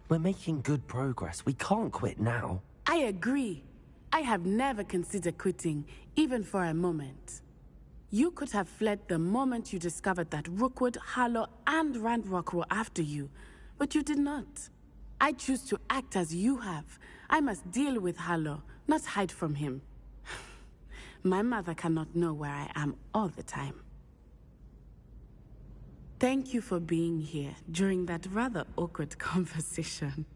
We're making good progress. We can't quit now. I agree. I have never considered quitting, even for a moment. You could have fled the moment you discovered that Rookwood, Harlow, and Randrock were after you, but you did not. I choose to act as you have. I must deal with Harlow, not hide from him. My mother cannot know where I am all the time. Thank you for being here during that rather awkward conversation.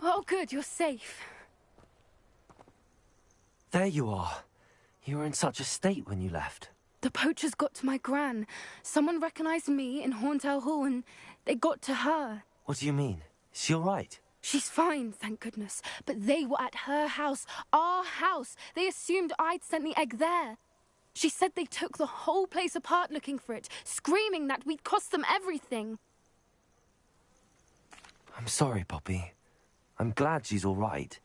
Oh, good, you're safe. There you are. You were in such a state when you left. The poachers got to my gran. Someone recognized me in Horntail Hall and they got to her. What do you mean? Is she all right? She's fine, thank goodness. But they were at her house, our house. They assumed I'd sent the egg there. She said they took the whole place apart looking for it, screaming that we'd cost them everything. I'm sorry, Poppy. I'm glad she's all right.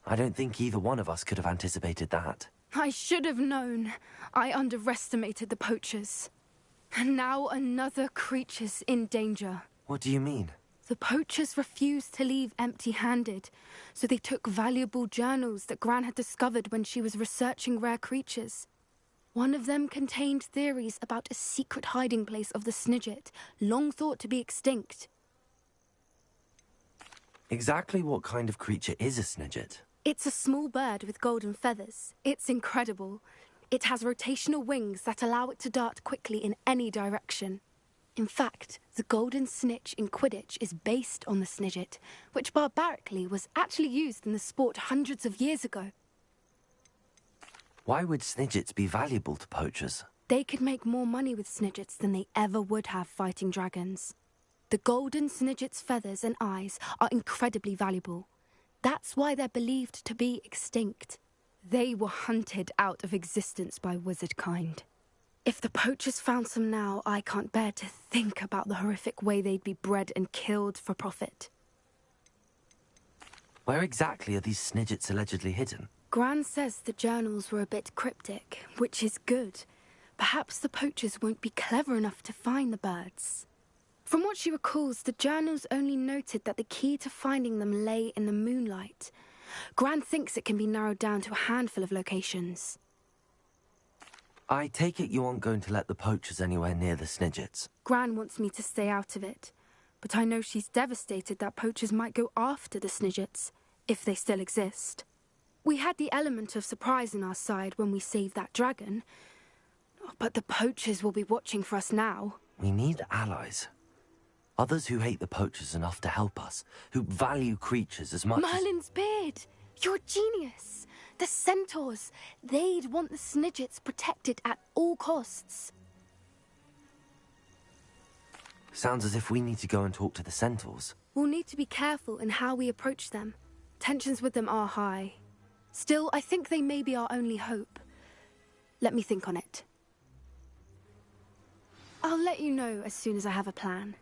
I don't think either one of us could have anticipated that. I should have known. I underestimated the poachers. And now another creature's in danger. What do you mean? The poachers refused to leave empty-handed, so they took valuable journals that Gran had discovered when she was researching rare creatures. One of them contained theories about a secret hiding place of the Snidget, long thought to be extinct. Exactly what kind of creature is a Snidget? It's a small bird with golden feathers. It's incredible. It has rotational wings that allow it to dart quickly in any direction. In fact, the golden snitch in Quidditch is based on the Snidget, which barbarically was actually used in the sport hundreds of years ago. Why would Snidgets be valuable to poachers? They could make more money with Snidgets than they ever would have fighting dragons. The golden Snidget's feathers and eyes are incredibly valuable. That's why they're believed to be extinct. They were hunted out of existence by wizard kind. If the poachers found some now, I can't bear to think about the horrific way they'd be bred and killed for profit. Where exactly are these Snidgets allegedly hidden? Gran says the journals were a bit cryptic, which is good. Perhaps the poachers won't be clever enough to find the birds. From what she recalls, the journals only noted that the key to finding them lay in the moonlight. Gran thinks it can be narrowed down to a handful of locations. I take it you aren't going to let the poachers anywhere near the Snidgets? Gran wants me to stay out of it, but I know she's devastated that poachers might go after the Snidgets, if they still exist. We had the element of surprise on our side when we saved that dragon, but the poachers will be watching for us now. We need allies. Others who hate the poachers enough to help us, who value creatures as much Merlin's beard! You're a genius! The centaurs! They'd want the Snidgets protected at all costs. Sounds as if we need to go and talk to the centaurs. We'll need to be careful in how we approach them. Tensions with them are high. Still, I think they may be our only hope. Let me think on it. I'll let you know as soon as I have a plan.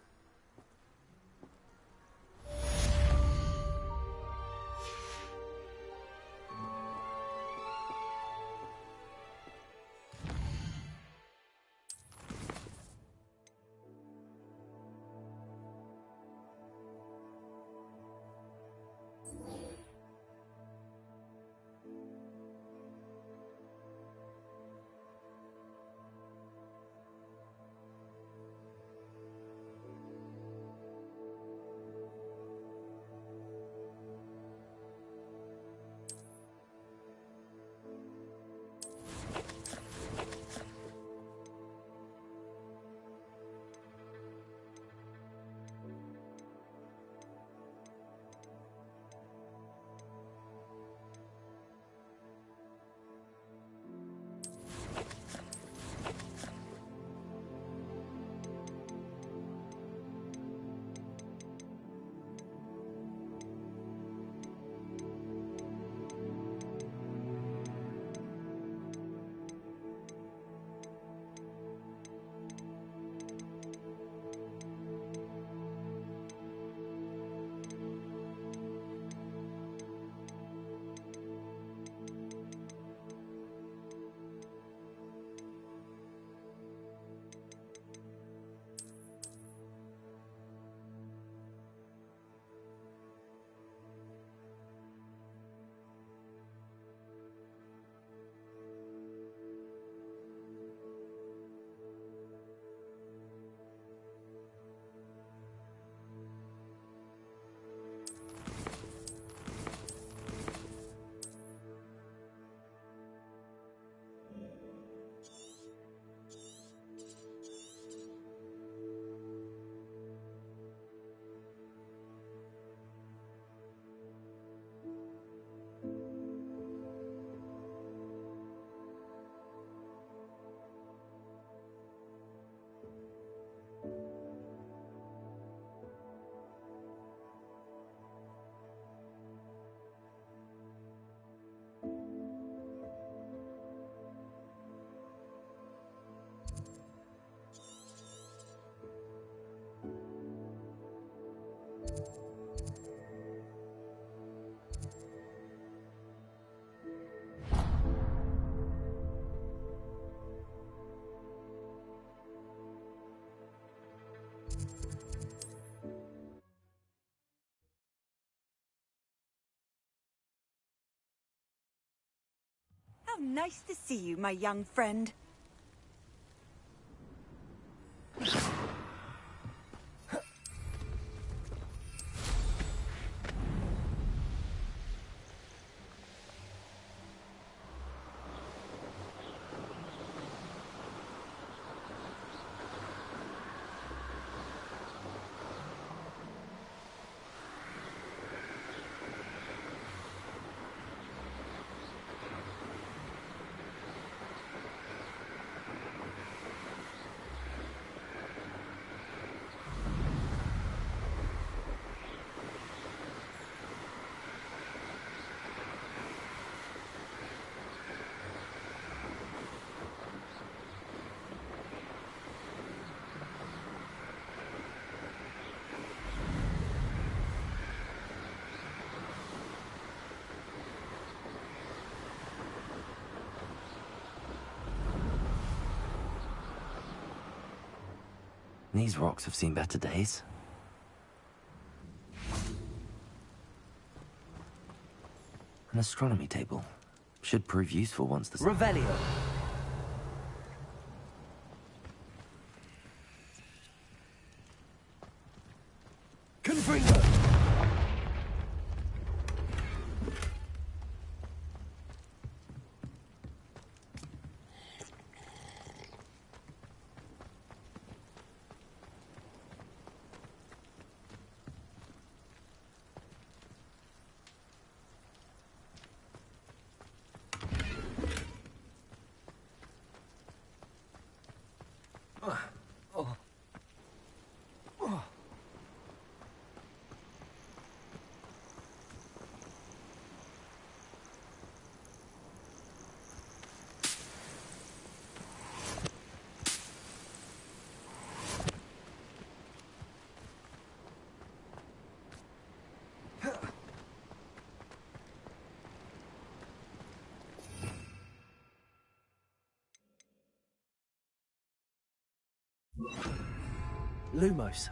How nice to see you, my young friend. These rocks have seen better days. An astronomy table. Should prove useful once the... Revelio. Confringo. Lumos.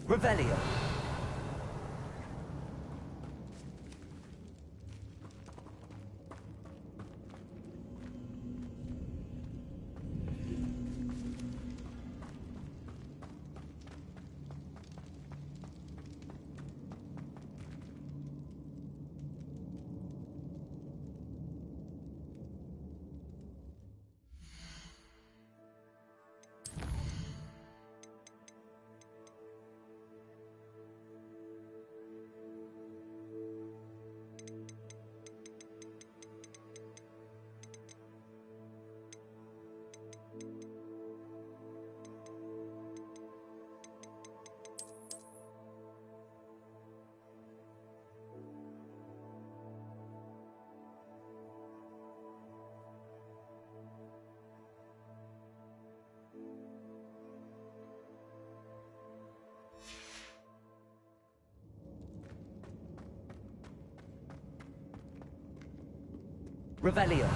Revelio. Revelio.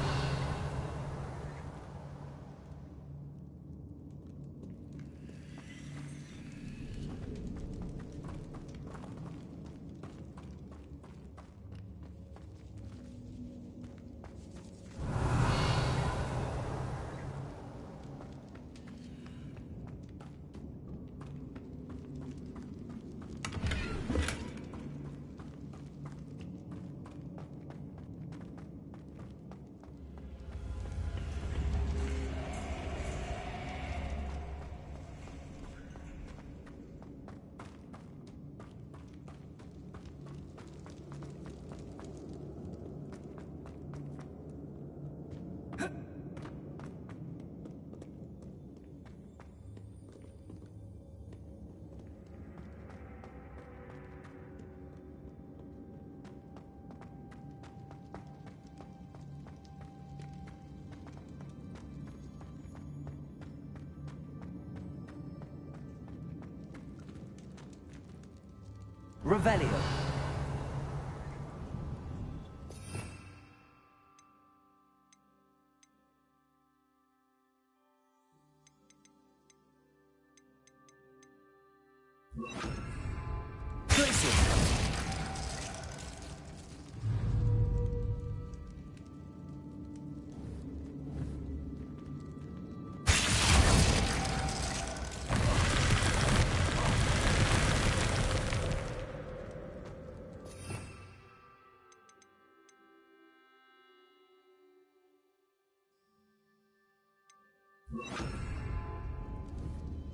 Revelio.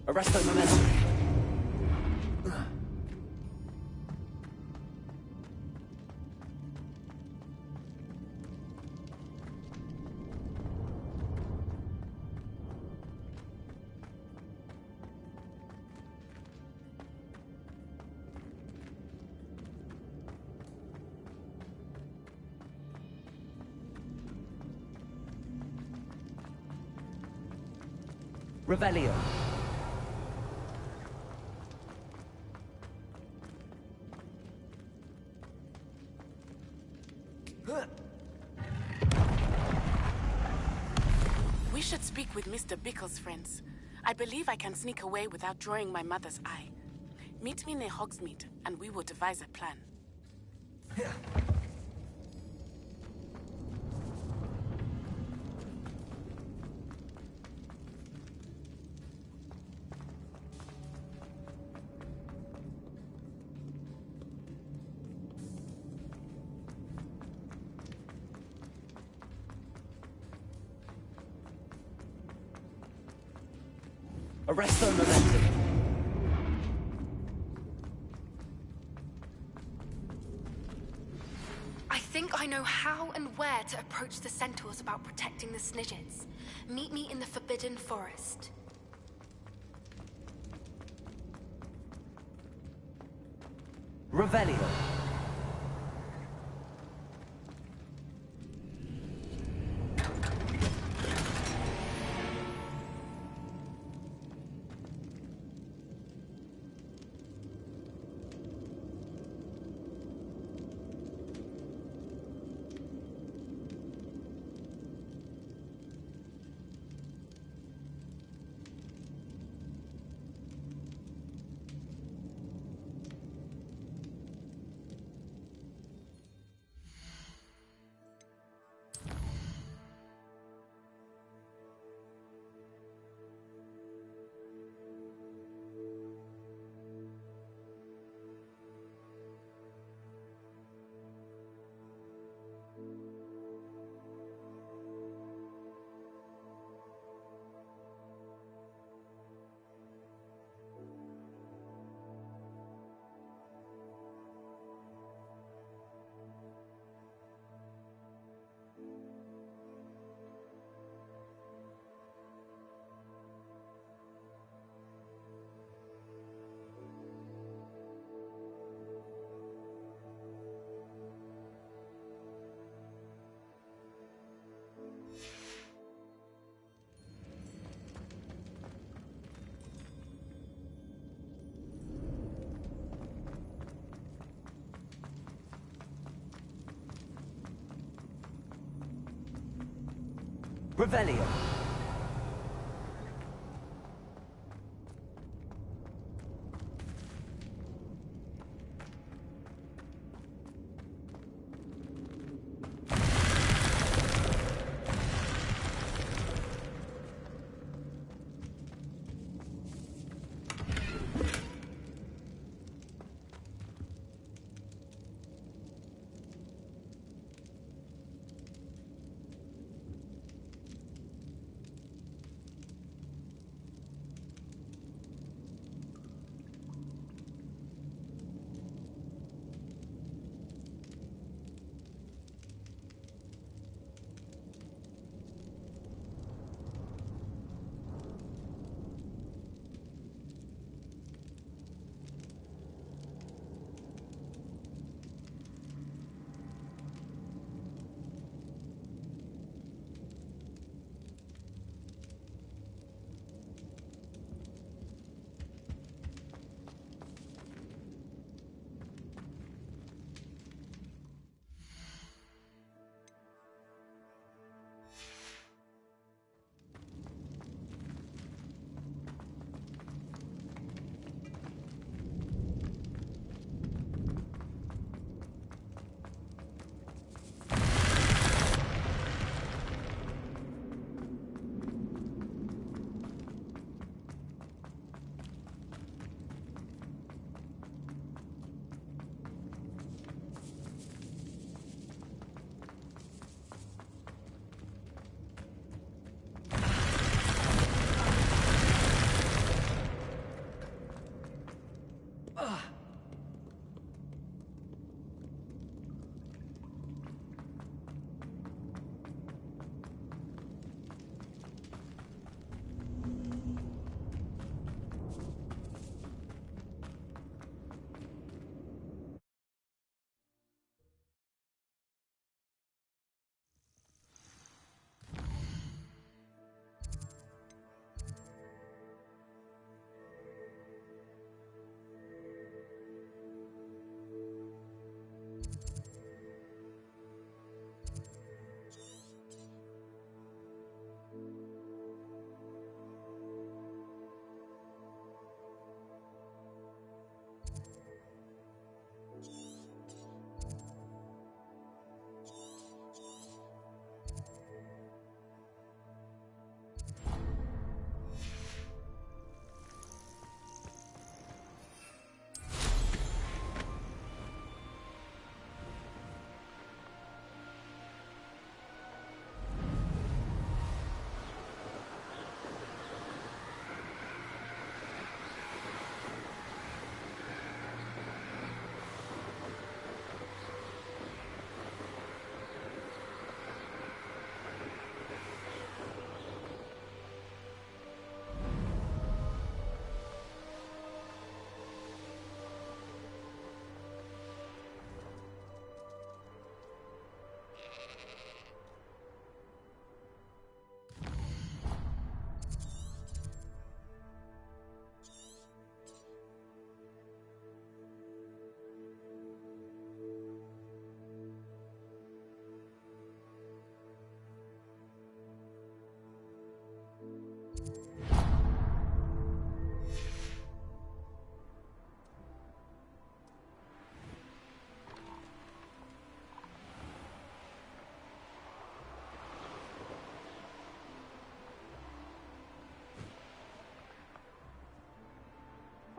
Arresto momentum. Revelio. We should speak with Mr. Bickle's friends. I believe I can sneak away without drawing my mother's eye. Meet me near Hogsmeade, and we will devise a plan. Arresto momentum. I think I know how and where to approach the centaurs about protecting the Snidgets. Meet me in the Forbidden Forest. Revelio. Revelio.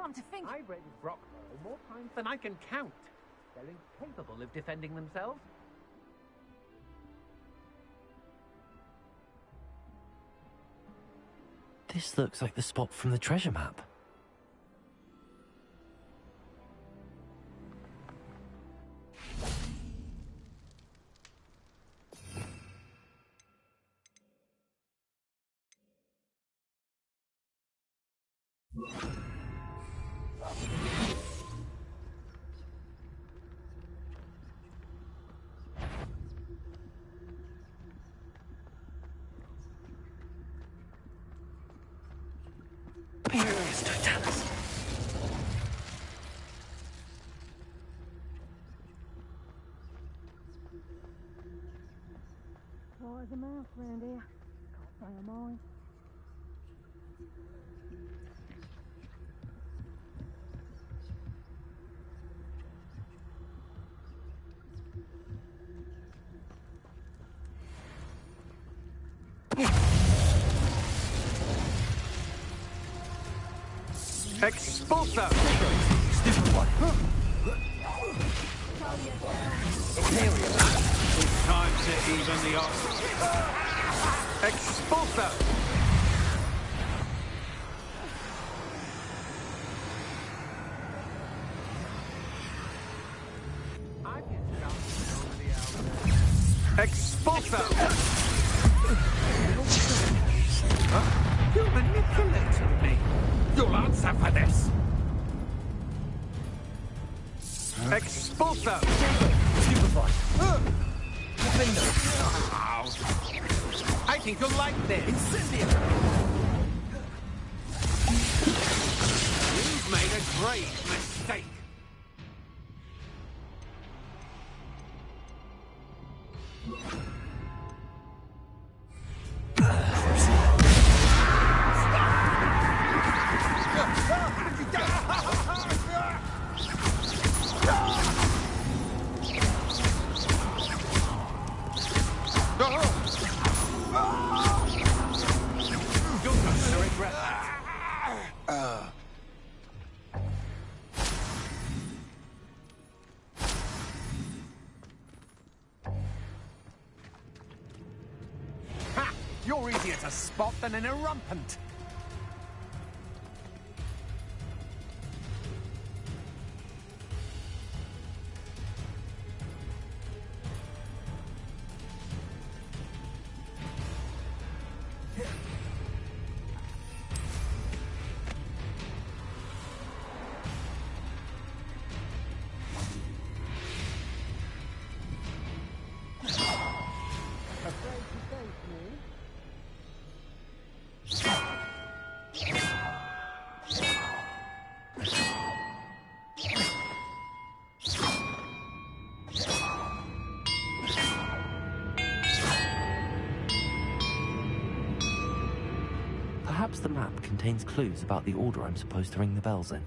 Come to think. I've raided Brockville more times than I can count. They're incapable of defending themselves. This looks like the spot from the treasure map. There's a mouse around here. am I? Expulso! Stupid one. It's time to even the odds. Expulso! Expulso! Huh? You manipulated me. You'll answer for this. Expulso! Stupefy. I think you'll like this. Incendio! You've made a great mistake. You're easier to spot than an irrumpant. Perhaps the map contains clues about the order I'm supposed to ring the bells in.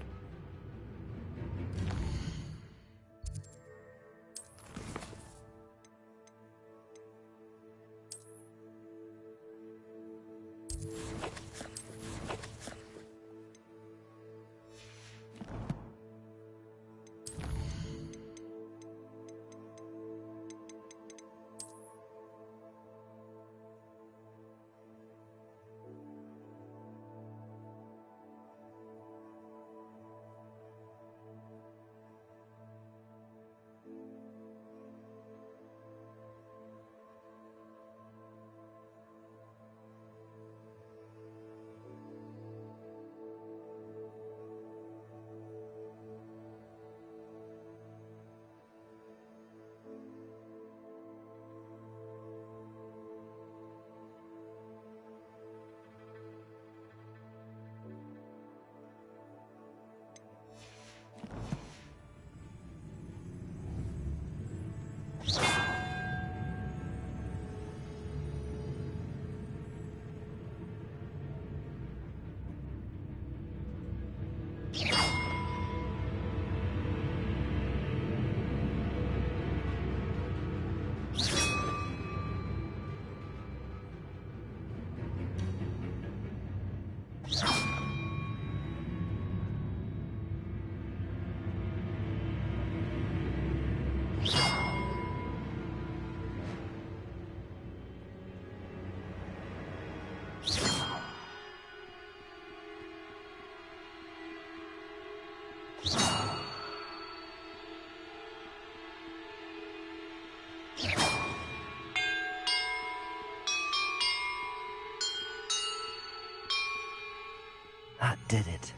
That did it.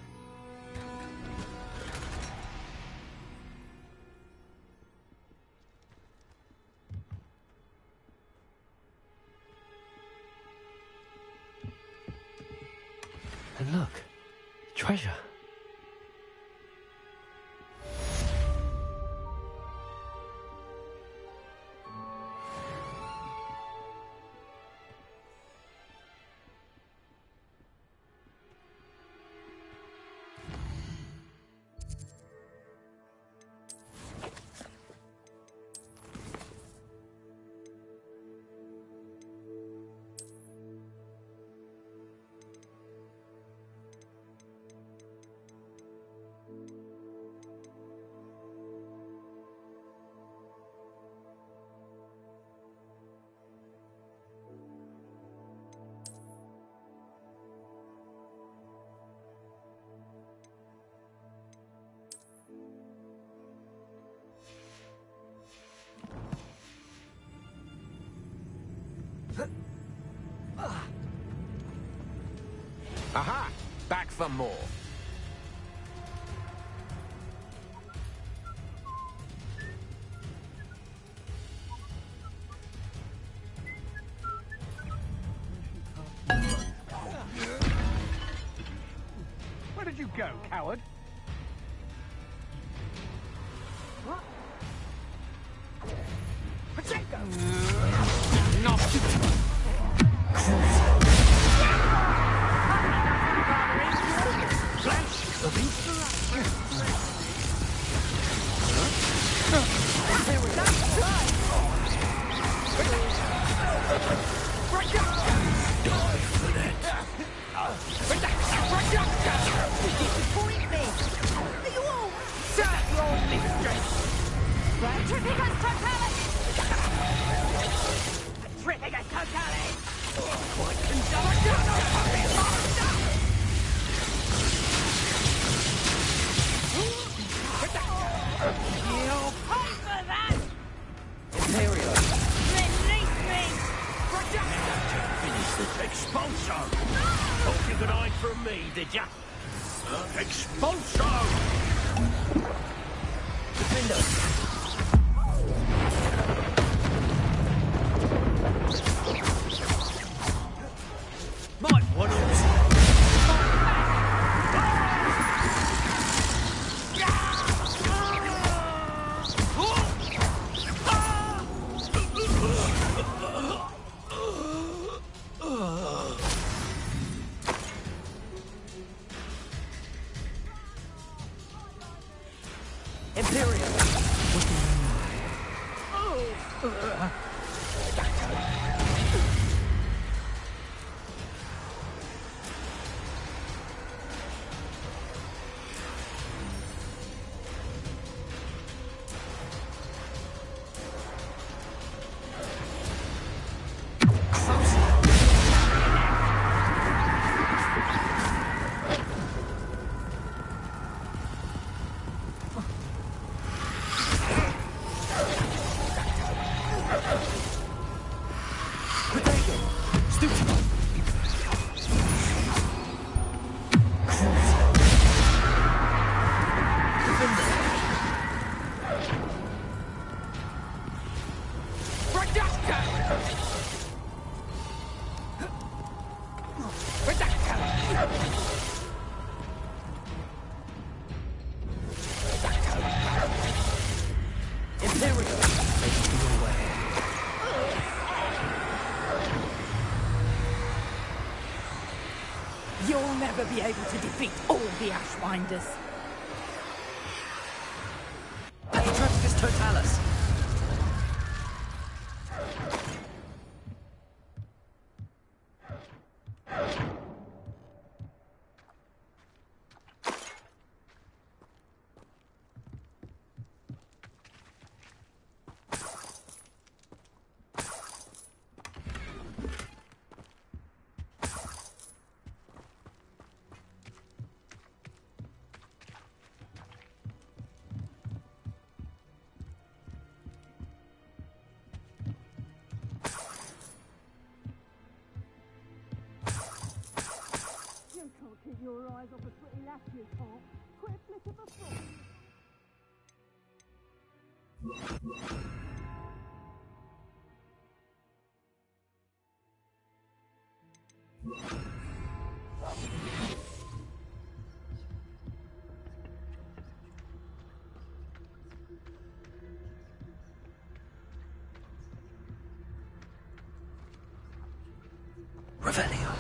And look, treasure. Aha! Back for more. Where did you go, coward? You'll never be able to defeat all the Ashwinders. Atrocitus Totalis! Your eyes off a pretty lass, you can't. Quick flick of a foot. Revelio.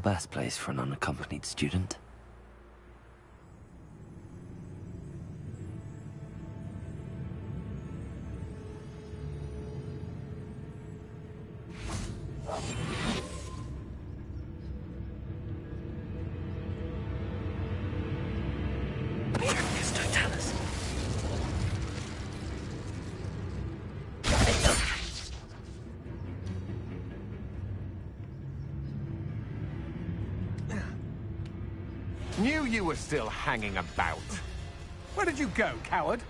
best place for an unaccompanied student. Knew you were still hanging about. Where did you go, coward?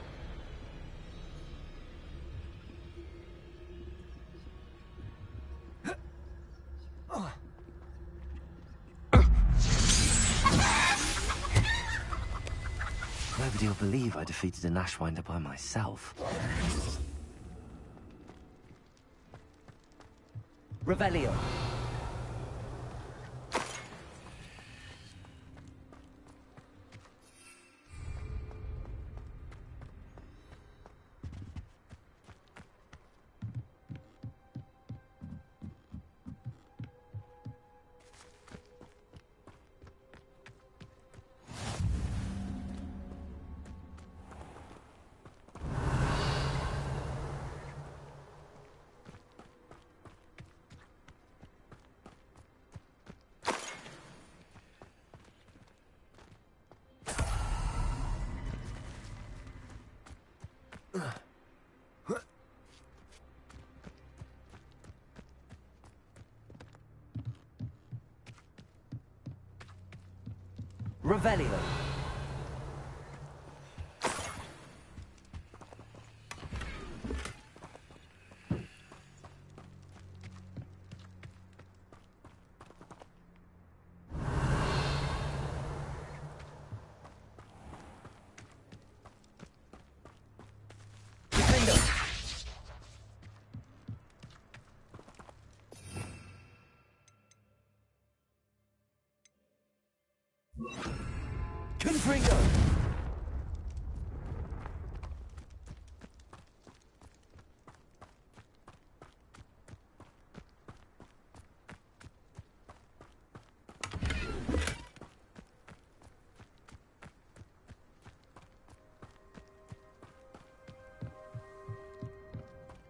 Nobody will believe I defeated an Ashwinder by myself. Revelio. Revelio. Confringo!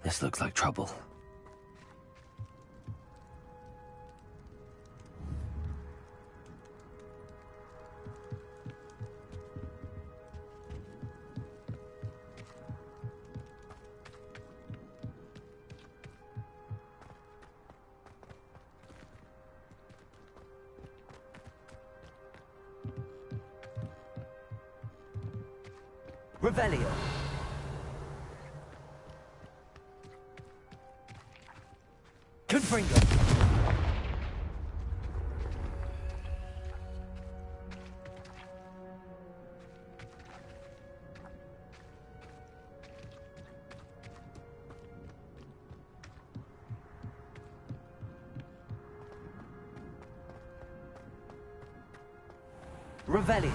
This looks like trouble. Revelio. Confringo. Revelio.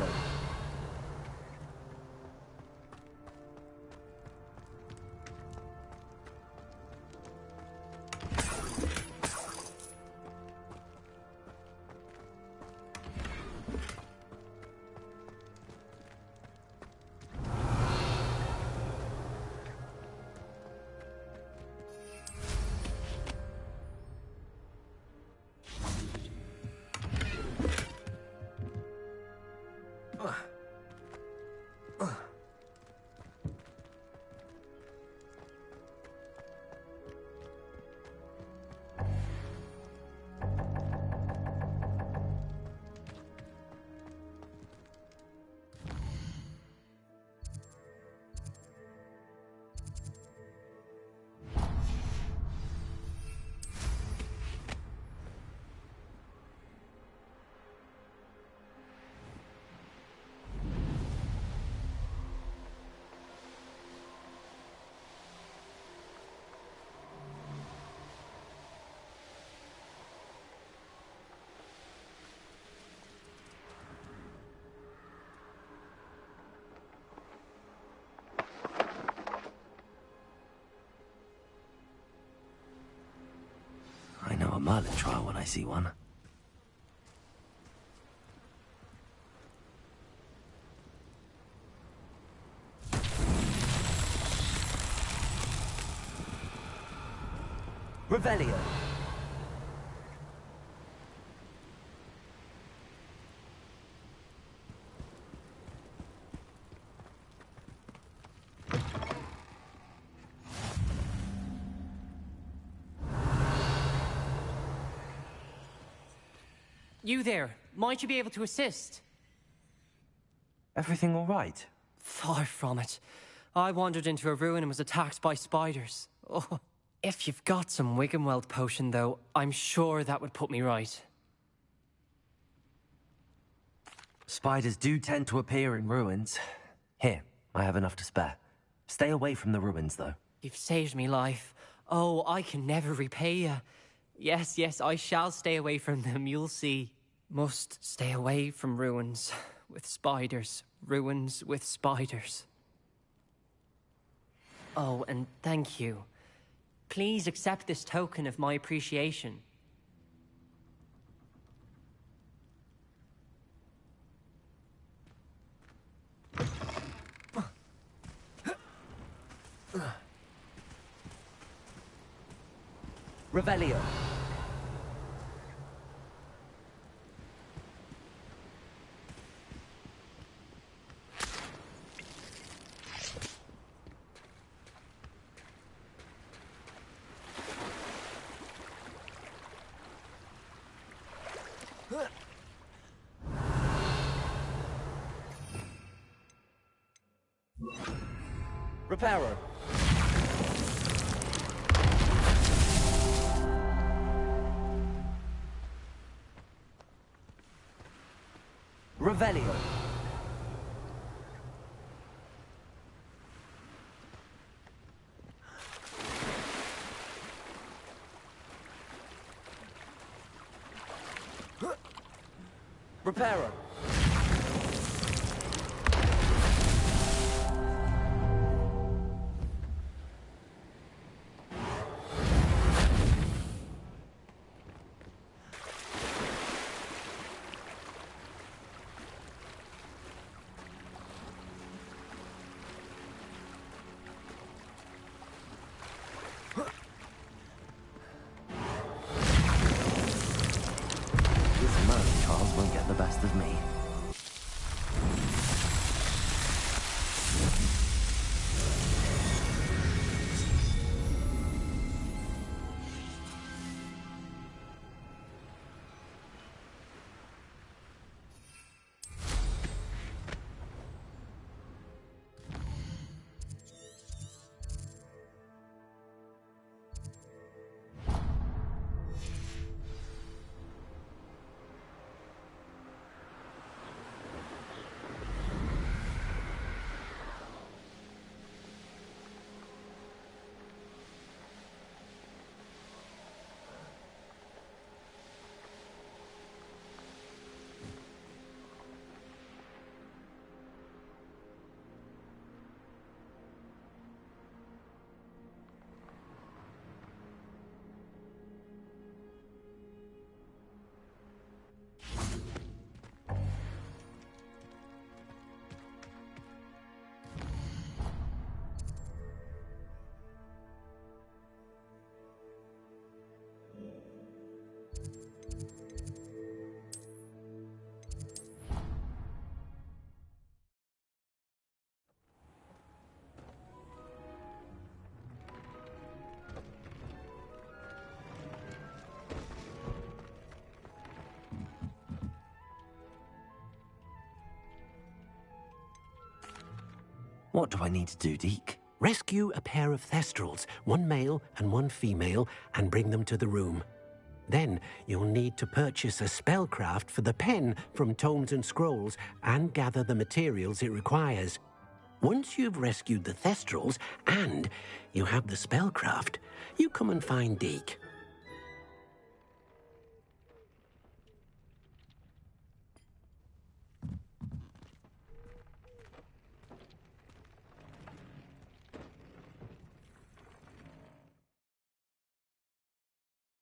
I know a Merlin trial when I see one. Revelio. You there. Might you be able to assist? Everything all right? Far from it. I wandered into a ruin and was attacked by spiders. Oh, if you've got some Wiggenweld potion, though, I'm sure that would put me right. Spiders do tend to appear in ruins. Here, I have enough to spare. Stay away from the ruins, though. You've saved me life. Oh, I can never repay you. Yes, yes, I shall stay away from them, you'll see. Must stay away from ruins with spiders. Ruins with spiders. Oh, and thank you. Please accept this token of my appreciation. Revelio. Reparo. Revelio. Reparo. Won't get the best of me. What do I need to do, Deke? Rescue a pair of thestrals, one male and one female, and bring them to the room. Then you'll need to purchase a spellcraft for the pen from Tomes and Scrolls and gather the materials it requires. Once you've rescued the thestrals and you have the spellcraft, you come and find Deke.